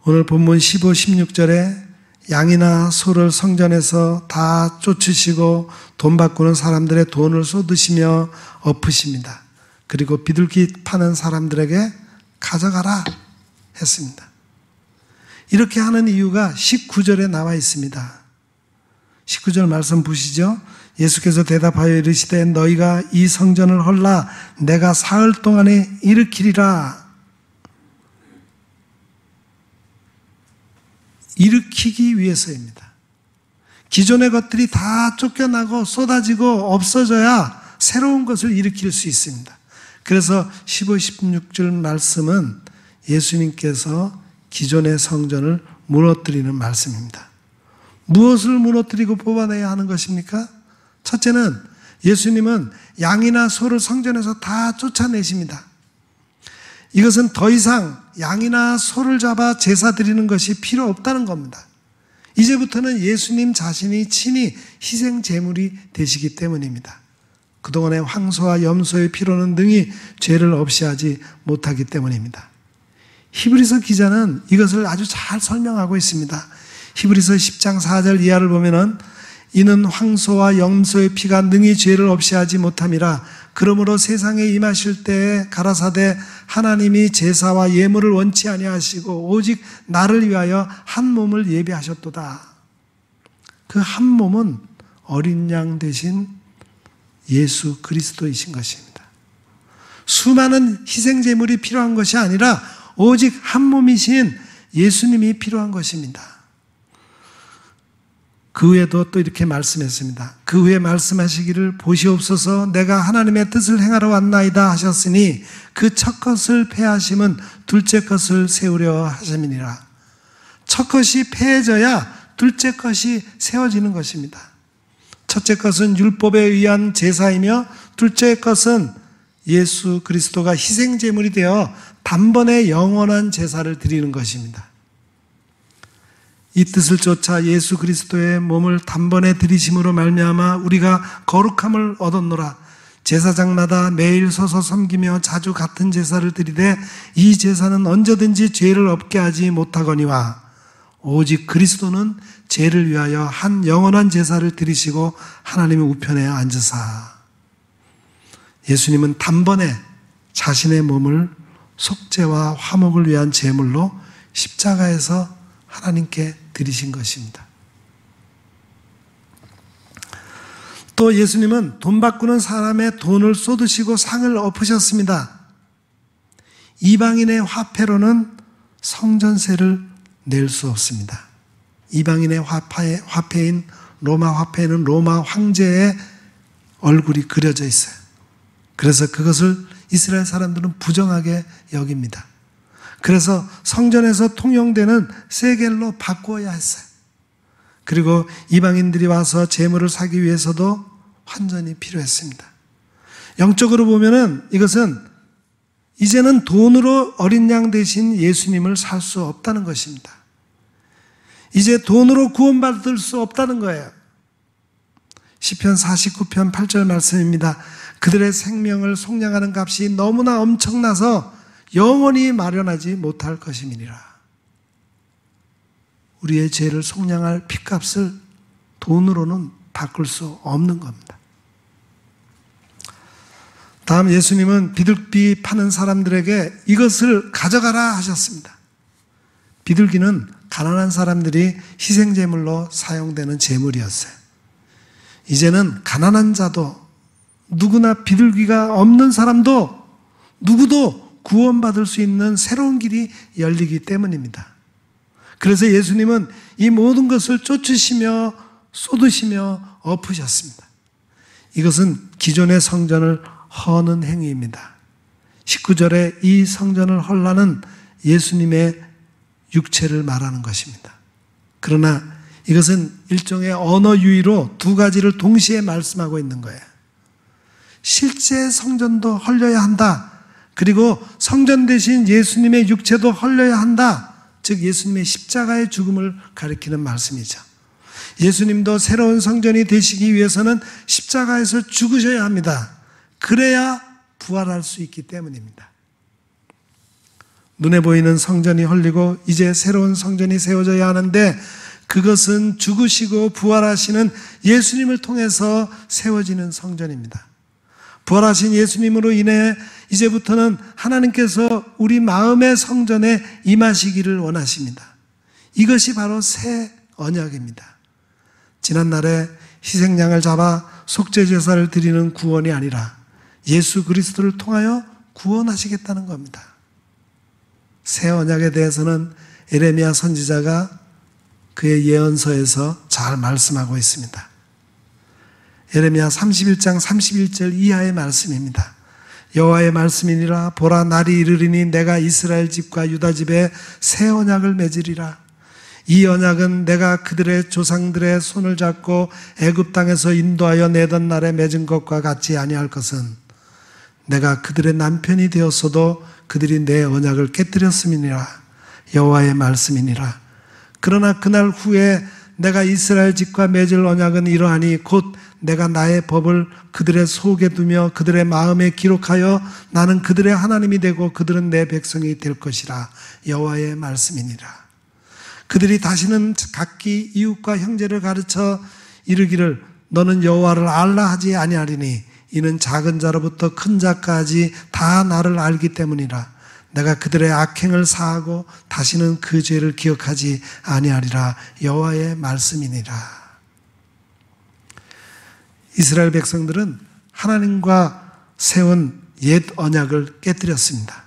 오늘 본문 15, 16절에 양이나 소를 성전에서 다 쫓으시고 돈 바꾸는 사람들의 돈을 쏟으시며 엎으십니다. 그리고 비둘기 파는 사람들에게 가져가라 했습니다. 이렇게 하는 이유가 19절에 나와 있습니다. 19절 말씀 보시죠. 예수께서 대답하여 이르시되 너희가 이 성전을 헐라 내가 사흘 동안에 일으키리라. 일으키기 위해서입니다. 기존의 것들이 다 쫓겨나고 쏟아지고 없어져야 새로운 것을 일으킬 수 있습니다. 그래서 15, 16절 말씀은 예수님께서 기존의 성전을 무너뜨리는 말씀입니다. 무엇을 무너뜨리고 뽑아내야 하는 것입니까? 첫째는 예수님은 양이나 소를 성전에서 다 쫓아내십니다. 이것은 더 이상 양이나 소를 잡아 제사 드리는 것이 필요 없다는 겁니다. 이제부터는 예수님 자신이 친히 희생 제물이 되시기 때문입니다. 그동안의 황소와 염소의 피로는 능히 죄를 없이 하지 못하기 때문입니다. 히브리서 기자는 이것을 아주 잘 설명하고 있습니다. 히브리서 10장 4절 이하를 보면은 이는 황소와 염소의 피가 능히 죄를 없이 하지 못함이라. 그러므로 세상에 임하실 때에 가라사대 하나님이 제사와 예물을 원치 아니하시고 오직 나를 위하여 한 몸을 예비하셨도다. 그 한 몸은 어린 양 대신 예수 그리스도이신 것입니다. 수많은 희생 제물이 필요한 것이 아니라 오직 한 몸이신 예수님이 필요한 것입니다. 그 후에도 또 이렇게 말씀했습니다. 그 후에 말씀하시기를 보시옵소서 내가 하나님의 뜻을 행하러 왔나이다 하셨으니 그 첫 것을 폐하심은 둘째 것을 세우려 하심이니라. 첫 것이 폐해져야 둘째 것이 세워지는 것입니다. 첫째 것은 율법에 의한 제사이며 둘째 것은 예수 그리스도가 희생 제물이 되어 단번에 영원한 제사를 드리는 것입니다. 이 뜻을 쫓아 예수 그리스도의 몸을 단번에 드리심으로 말미암아 우리가 거룩함을 얻었노라. 제사장마다 매일 서서 섬기며 자주 같은 제사를 드리되 이 제사는 언제든지 죄를 없게 하지 못하거니와 오직 그리스도는 죄를 위하여 한 영원한 제사를 드리시고 하나님의 우편에 앉으사. 예수님은 단번에 자신의 몸을 속죄와 화목을 위한 제물로 십자가에서 하나님께 드리신 것입니다. 또 예수님은 돈 바꾸는 사람의 돈을 쏟으시고 상을 엎으셨습니다. 이방인의 화폐로는 성전세를 낼 수 없습니다. 이방인의 화폐인 로마 화폐에는 로마 황제의 얼굴이 그려져 있어요. 그래서 그것을 이스라엘 사람들은 부정하게 여깁니다. 그래서 성전에서 통용되는 세겔로 바꾸어야 했어요. 그리고 이방인들이 와서 제물을 사기 위해서도 환전이 필요했습니다. 영적으로 보면은 이것은 이제는 돈으로 어린 양 대신 예수님을 살 수 없다는 것입니다. 이제 돈으로 구원받을 수 없다는 거예요. 시편 49편 8절 말씀입니다. 그들의 생명을 속량하는 값이 너무나 엄청나서 영원히 마련하지 못할 것임이니라. 우리의 죄를 속량할 핏값을 돈으로는 바꿀 수 없는 겁니다. 다음 예수님은 비둘기 파는 사람들에게 이것을 가져가라 하셨습니다. 비둘기는 가난한 사람들이 희생제물로 사용되는 제물이었어요. 이제는 가난한 자도 누구나 비둘기가 없는 사람도 누구도 구원받을 수 있는 새로운 길이 열리기 때문입니다. 그래서 예수님은 이 모든 것을 쫓으시며 쏟으시며 엎으셨습니다. 이것은 기존의 성전을 허는 행위입니다. 19절에 이 성전을 헐라는 예수님의 육체를 말하는 것입니다. 그러나 이것은 일종의 언어 유희로 두 가지를 동시에 말씀하고 있는 거예요. 실제 성전도 헐려야 한다. 그리고 성전 대신 예수님의 육체도 헐려야 한다. 즉 예수님의 십자가의 죽음을 가리키는 말씀이죠. 예수님도 새로운 성전이 되시기 위해서는 십자가에서 죽으셔야 합니다. 그래야 부활할 수 있기 때문입니다. 눈에 보이는 성전이 헐리고 이제 새로운 성전이 세워져야 하는데 그것은 죽으시고 부활하시는 예수님을 통해서 세워지는 성전입니다. 부활하신 예수님으로 인해 이제부터는 하나님께서 우리 마음의 성전에 임하시기를 원하십니다. 이것이 바로 새 언약입니다. 지난날에 희생양을 잡아 속죄제사를 드리는 구원이 아니라 예수 그리스도를 통하여 구원하시겠다는 겁니다. 새 언약에 대해서는 에레미야 선지자가 그의 예언서에서 잘 말씀하고 있습니다. 예레미야 31장 31절 이하의 말씀입니다. 여호와의 말씀이니라. 보라, 날이 이르리니 내가 이스라엘 집과 유다 집에 새 언약을 맺으리라. 이 언약은 내가 그들의 조상들의 손을 잡고 애굽 땅에서 인도하여 내던 날에 맺은 것과 같지 아니할 것은 내가 그들의 남편이 되었어도 그들이 내 언약을 깨뜨렸음이니라. 여호와의 말씀이니라. 그러나 그날 후에 내가 이스라엘 집과 맺을 언약은 이러하니 곧 내가 나의 법을 그들의 속에 두며 그들의 마음에 기록하여 나는 그들의 하나님이 되고 그들은 내 백성이 될 것이라. 여호와의 말씀이니라. 그들이 다시는 각기 이웃과 형제를 가르쳐 이르기를 너는 여호와를 알라 하지 아니하리니 이는 작은 자로부터 큰 자까지 다 나를 알기 때문이라. 내가 그들의 악행을 사하고 다시는 그 죄를 기억하지 아니하리라. 여호와의 말씀이니라. 이스라엘 백성들은 하나님과 세운 옛 언약을 깨뜨렸습니다.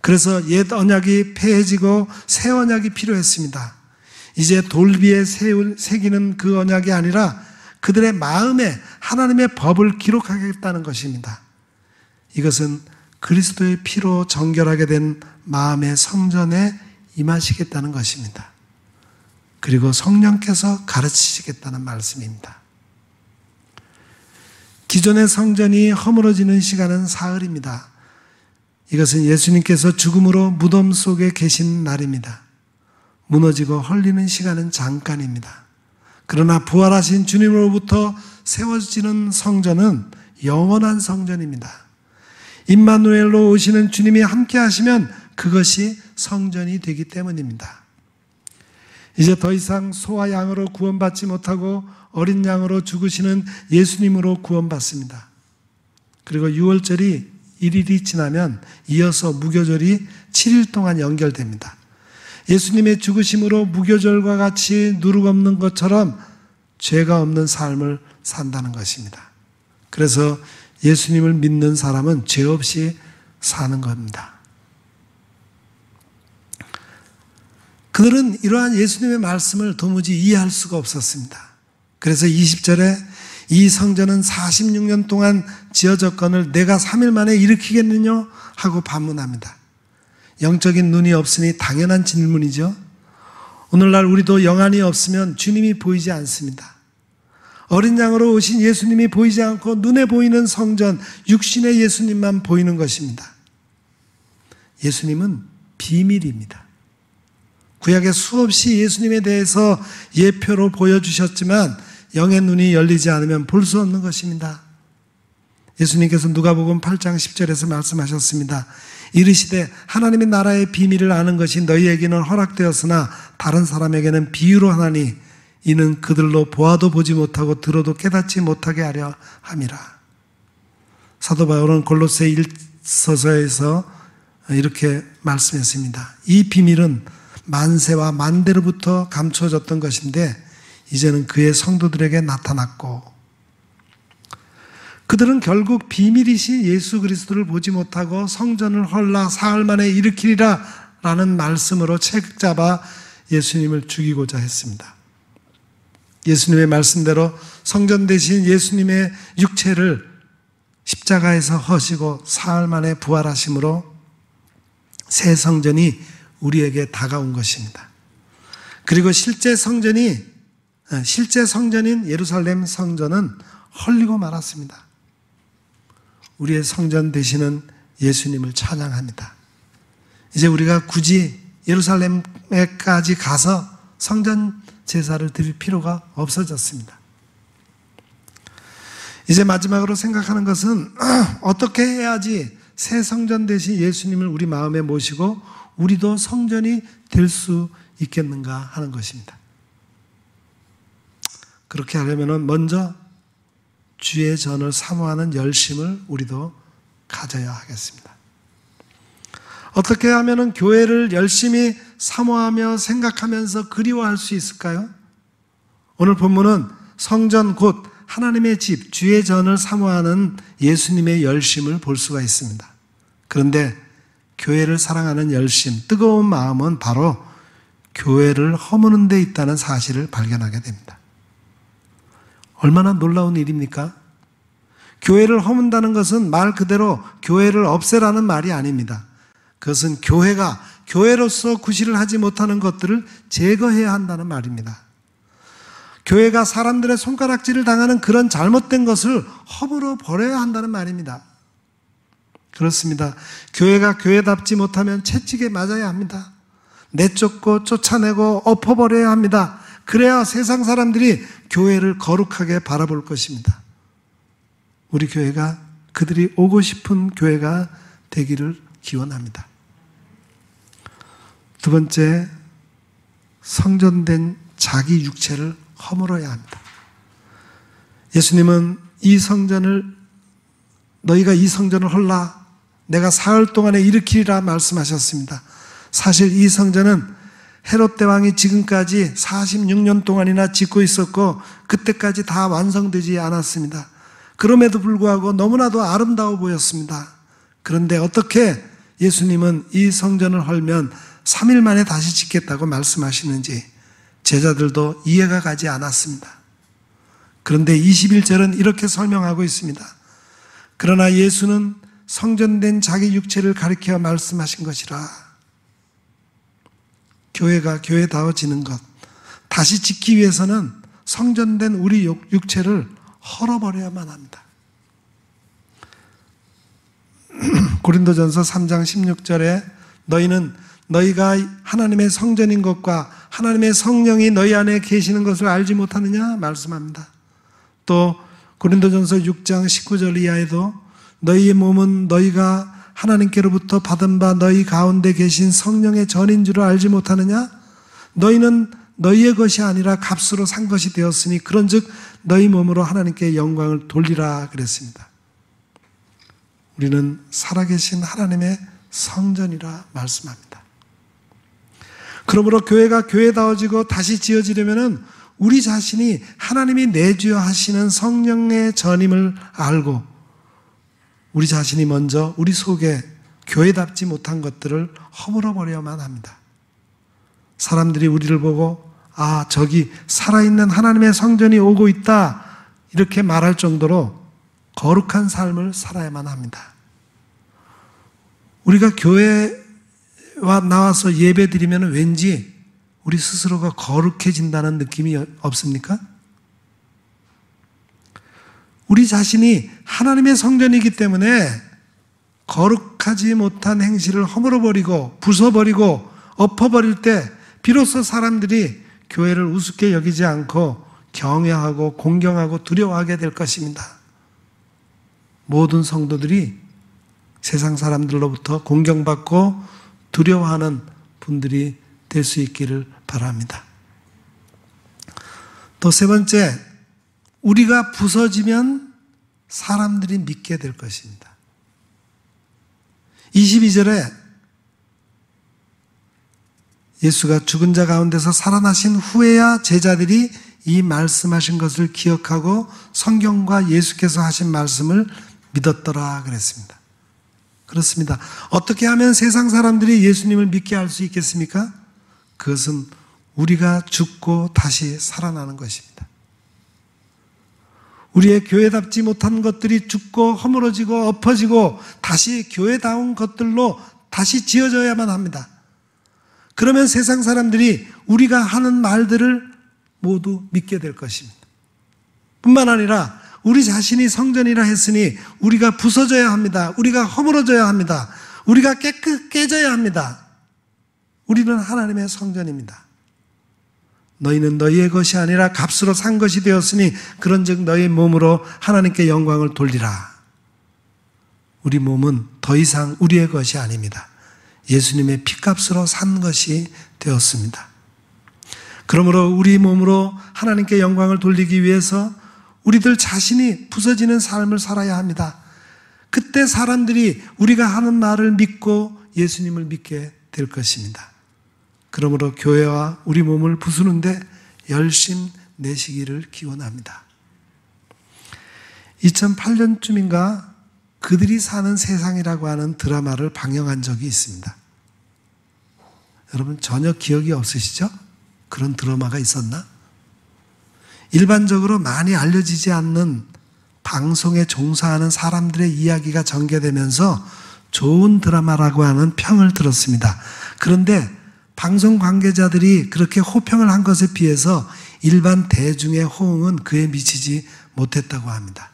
그래서 옛 언약이 폐해지고 새 언약이 필요했습니다. 이제 돌비에 새기는 그 언약이 아니라 그들의 마음에 하나님의 법을 기록하겠다는 것입니다. 이것은 그리스도의 피로 정결하게 된 마음의 성전에 임하시겠다는 것입니다. 그리고 성령께서 가르치시겠다는 말씀입니다. 기존의 성전이 허물어지는 시간은 사흘입니다. 이것은 예수님께서 죽음으로 무덤 속에 계신 날입니다. 무너지고 헐리는 시간은 잠깐입니다. 그러나 부활하신 주님으로부터 세워지는 성전은 영원한 성전입니다. 임마누엘로 오시는 주님이 함께 하시면 그것이 성전이 되기 때문입니다. 이제 더 이상 소와 양으로 구원받지 못하고 어린 양으로 죽으시는 예수님으로 구원받습니다. 그리고 유월절이 1일이 지나면 이어서 무교절이 7일 동안 연결됩니다. 예수님의 죽으심으로 무교절과 같이 누룩 없는 것처럼 죄가 없는 삶을 산다는 것입니다. 그래서 예수님을 믿는 사람은 죄 없이 사는 겁니다. 그들은 이러한 예수님의 말씀을 도무지 이해할 수가 없었습니다. 그래서 20절에 이 성전은 46년 동안 지어졌거늘 내가 3일 만에 일으키겠느냐 하고 반문합니다. 영적인 눈이 없으니 당연한 질문이죠. 오늘날 우리도 영안이 없으면 주님이 보이지 않습니다. 어린 양으로 오신 예수님이 보이지 않고 눈에 보이는 성전, 육신의 예수님만 보이는 것입니다. 예수님은 비밀입니다. 구약에 수없이 예수님에 대해서 예표로 보여주셨지만 영의 눈이 열리지 않으면 볼 수 없는 것입니다. 예수님께서 누가복음 8장 10절에서 말씀하셨습니다. 이르시되 하나님의 나라의 비밀을 아는 것이 너희에게는 허락되었으나 다른 사람에게는 비유로 하나니 이는 그들로 보아도 보지 못하고 들어도 깨닫지 못하게 하려 함이라. 사도 바울은 골로새 1서서에서 이렇게 말씀했습니다. 이 비밀은 만세와 만대로부터 감춰졌던 것인데 이제는 그의 성도들에게 나타났고 그들은 결국 비밀이신 예수 그리스도를 보지 못하고 성전을 헐라 사흘 만에 일으키리라 라는 말씀으로 책 잡아 예수님을 죽이고자 했습니다. 예수님의 말씀대로 성전 대신 예수님의 육체를 십자가에서 허시고 사흘 만에 부활하심으로 새 성전이 우리에게 다가온 것입니다. 그리고 실제 성전인 예루살렘 성전은 헐리고 말았습니다. 우리의 성전 되시는 예수님을 찬양합니다. 이제 우리가 굳이 예루살렘에까지 가서 성전 제사를 드릴 필요가 없어졌습니다. 이제 마지막으로 생각하는 것은 어떻게 해야지 새 성전 되신 예수님을 우리 마음에 모시고 우리도 성전이 될 수 있겠는가 하는 것입니다. 그렇게 하려면 먼저 주의 전을 사모하는 열심을 우리도 가져야 하겠습니다. 어떻게 하면 교회를 열심히 사모하며 생각하면서 그리워할 수 있을까요? 오늘 본문은 성전 곧 하나님의 집, 주의 전을 사모하는 예수님의 열심을 볼 수가 있습니다. 그런데 교회를 사랑하는 열심, 뜨거운 마음은 바로 교회를 허무는 데 있다는 사실을 발견하게 됩니다. 얼마나 놀라운 일입니까? 교회를 허문다는 것은 말 그대로 교회를 없애라는 말이 아닙니다. 그것은 교회가 교회로서 구실을 하지 못하는 것들을 제거해야 한다는 말입니다. 교회가 사람들의 손가락질을 당하는 그런 잘못된 것을 허물어 버려야 한다는 말입니다. 그렇습니다. 교회가 교회답지 못하면 채찍에 맞아야 합니다. 내쫓고 쫓아내고 엎어버려야 합니다. 그래야 세상 사람들이 교회를 거룩하게 바라볼 것입니다. 우리 교회가 그들이 오고 싶은 교회가 되기를 기원합니다. 두 번째, 성전된 자기 육체를 허물어야 합니다. 예수님은 너희가 이 성전을 헐라 내가 사흘 동안에 일으키리라 말씀하셨습니다. 사실 이 성전은 헤롯 대왕이 지금까지 46년 동안이나 짓고 있었고 그때까지 다 완성되지 않았습니다. 그럼에도 불구하고 너무나도 아름다워 보였습니다. 그런데 어떻게 예수님은 이 성전을 헐면 3일 만에 다시 짓겠다고 말씀하시는지 제자들도 이해가 가지 않았습니다. 그런데 21절은 이렇게 설명하고 있습니다. 그러나 예수는 성전된 자기 육체를 가리켜 말씀하신 것이라. 교회가 교회다워지는 것, 다시 짓기 위해서는 성전된 우리 육체를 헐어버려야만 합니다. 고린도전서 3장 16절에 너희는 너희가 하나님의 성전인 것과 하나님의 성령이 너희 안에 계시는 것을 알지 못하느냐 말씀합니다. 또 고린도전서 6장 19절 이하에도 너희의 몸은 너희가 하나님께로부터 받은 바 너희 가운데 계신 성령의 전인 줄을 알지 못하느냐? 너희는 너희의 것이 아니라 값으로 산 것이 되었으니 그런즉 너희 몸으로 하나님께 영광을 돌리라 그랬습니다. 우리는 살아계신 하나님의 성전이라 말씀합니다. 그러므로 교회가 교회다워지고 다시 지어지려면 우리 자신이 하나님이 내주어 하시는 성령의 전임을 알고 우리 자신이 먼저 우리 속에 교회답지 못한 것들을 허물어버려야만 합니다. 사람들이 우리를 보고 저기 살아있는 하나님의 성전이 오고 있다 이렇게 말할 정도로 거룩한 삶을 살아야만 합니다. 우리가 교회와 나와서 예배 드리면 왠지 우리 스스로가 거룩해진다는 느낌이 없습니까? 우리 자신이 하나님의 성전이기 때문에 거룩하지 못한 행실을 허물어버리고 부숴버리고 엎어버릴 때 비로소 사람들이 교회를 우습게 여기지 않고 경외하고 공경하고 두려워하게 될 것입니다. 모든 성도들이 세상 사람들로부터 공경받고 두려워하는 분들이 될 수 있기를 바랍니다. 또 세 번째, 우리가 부서지면 사람들이 믿게 될 것입니다. 22절에 예수가 죽은 자 가운데서 살아나신 후에야 제자들이 이 말씀하신 것을 기억하고 성경과 예수께서 하신 말씀을 믿었더라 그랬습니다. 그렇습니다. 어떻게 하면 세상 사람들이 예수님을 믿게 할 수 있겠습니까? 그것은 우리가 죽고 다시 살아나는 것입니다. 우리의 교회답지 못한 것들이 죽고 허물어지고 엎어지고 다시 교회다운 것들로 다시 지어져야만 합니다. 그러면 세상 사람들이 우리가 하는 말들을 모두 믿게 될 것입니다. 뿐만 아니라 우리 자신이 성전이라 했으니 우리가 부서져야 합니다. 우리가 허물어져야 합니다. 우리가 깨져야 합니다. 우리는 하나님의 성전입니다. 너희는 너희의 것이 아니라 값으로 산 것이 되었으니 그런즉 너희 몸으로 하나님께 영광을 돌리라. 우리 몸은 더 이상 우리의 것이 아닙니다. 예수님의 피값으로 산 것이 되었습니다. 그러므로 우리 몸으로 하나님께 영광을 돌리기 위해서 우리들 자신이 부서지는 삶을 살아야 합니다. 그때 사람들이 우리가 하는 말을 믿고 예수님을 믿게 될 것입니다. 그러므로 교회와 우리 몸을 부수는데 열심 내시기를 기원합니다. 2008년쯤인가 그들이 사는 세상이라고 하는 드라마를 방영한 적이 있습니다. 여러분 전혀 기억이 없으시죠? 그런 드라마가 있었나? 일반적으로 많이 알려지지 않는 방송에 종사하는 사람들의 이야기가 전개되면서 좋은 드라마라고 하는 평을 들었습니다. 그런데 방송 관계자들이 그렇게 호평을 한 것에 비해서 일반 대중의 호응은 그에 미치지 못했다고 합니다.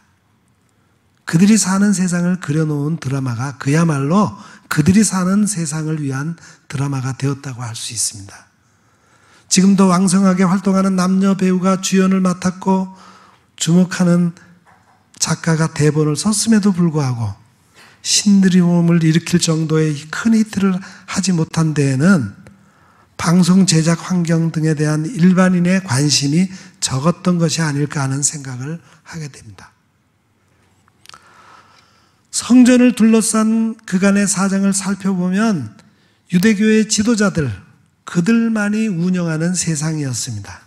그들이 사는 세상을 그려놓은 드라마가 그야말로 그들이 사는 세상을 위한 드라마가 되었다고 할 수 있습니다. 지금도 왕성하게 활동하는 남녀 배우가 주연을 맡았고 주목하는 작가가 대본을 썼음에도 불구하고 신드롬을 일으킬 정도의 큰 히트를 하지 못한 데에는 방송 제작 환경 등에 대한 일반인의 관심이 적었던 것이 아닐까 하는 생각을 하게 됩니다. 성전을 둘러싼 그간의 사정을 살펴보면 유대교의 지도자들, 그들만이 운영하는 세상이었습니다.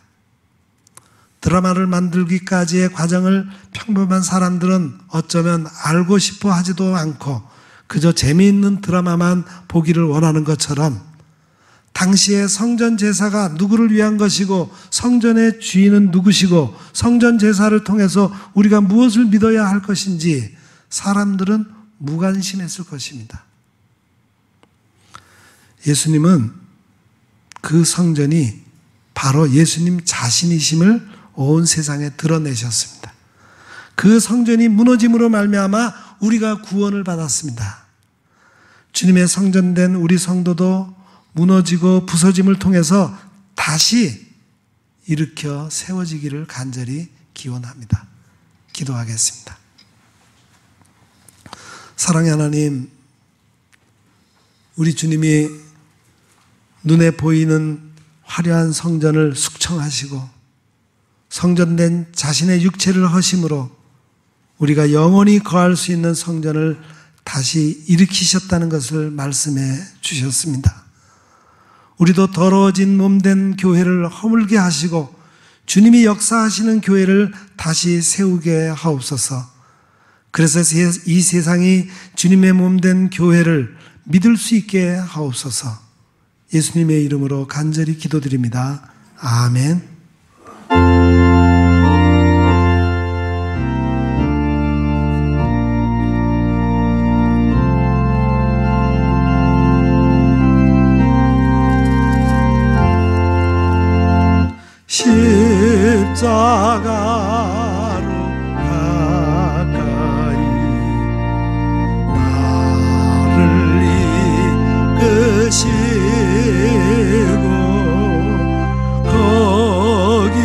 드라마를 만들기까지의 과정을 평범한 사람들은 어쩌면 알고 싶어 하지도 않고 그저 재미있는 드라마만 보기를 원하는 것처럼 당시의 성전 제사가 누구를 위한 것이고 성전의 주인은 누구시고 성전 제사를 통해서 우리가 무엇을 믿어야 할 것인지 사람들은 무관심했을 것입니다. 예수님은 그 성전이 바로 예수님 자신이심을 온 세상에 드러내셨습니다. 그 성전이 무너짐으로 말미암아 우리가 구원을 받았습니다. 주님의 성전된 우리 성도도 무너지고 부서짐을 통해서 다시 일으켜 세워지기를 간절히 기원합니다. 기도하겠습니다. 사랑의 하나님, 우리 주님이 눈에 보이는 화려한 성전을 숙청하시고 성전된 자신의 육체를 허심으로 우리가 영원히 거할 수 있는 성전을 다시 일으키셨다는 것을 말씀해 주셨습니다. 우리도 더러워진 몸된 교회를 허물게 하시고 주님이 역사하시는 교회를 다시 세우게 하옵소서. 그래서 이 세상이 주님의 몸된 교회를 믿을 수 있게 하옵소서. 예수님의 이름으로 간절히 기도드립니다. 아멘. 십자가로 가까이 나를 이끄시고 거길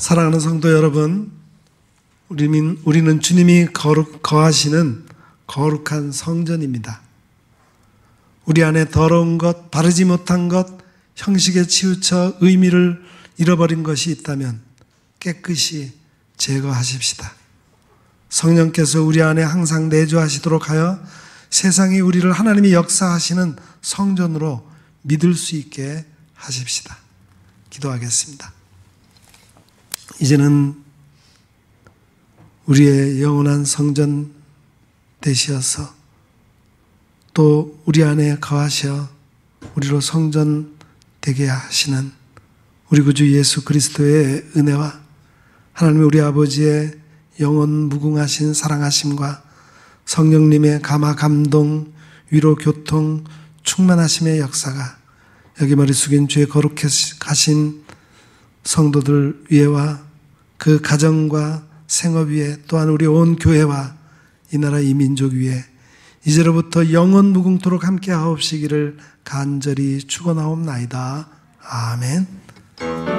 사랑하는 성도 여러분, 우리는 주님이 거하시는 거룩한 성전입니다. 우리 안에 더러운 것, 바르지 못한 것, 형식에 치우쳐 의미를 잃어버린 것이 있다면 깨끗이 제거하십시다. 성령께서 우리 안에 항상 내주하시도록 하여 세상이 우리를 하나님이 역사하시는 성전으로 믿을 수 있게 하십시다. 기도하겠습니다. 이제는 우리의 영원한 성전 되시어서 또 우리 안에 거하셔 우리로 성전 되게 하시는 우리 구주 예수 그리스도의 은혜와 하나님 우리 아버지의 영원 무궁하신 사랑하심과 성령님의 감화 감동 위로 교통 충만하심의 역사가 여기 머리 숙인 주의 거룩하신 성도들 위에와 그 가정과 생업 위에 또한 우리 온 교회와 이 나라 이 민족 위에 이제로부터 영원 무궁토록 함께 하옵시기를 간절히 축원하옵나이다. 아멘.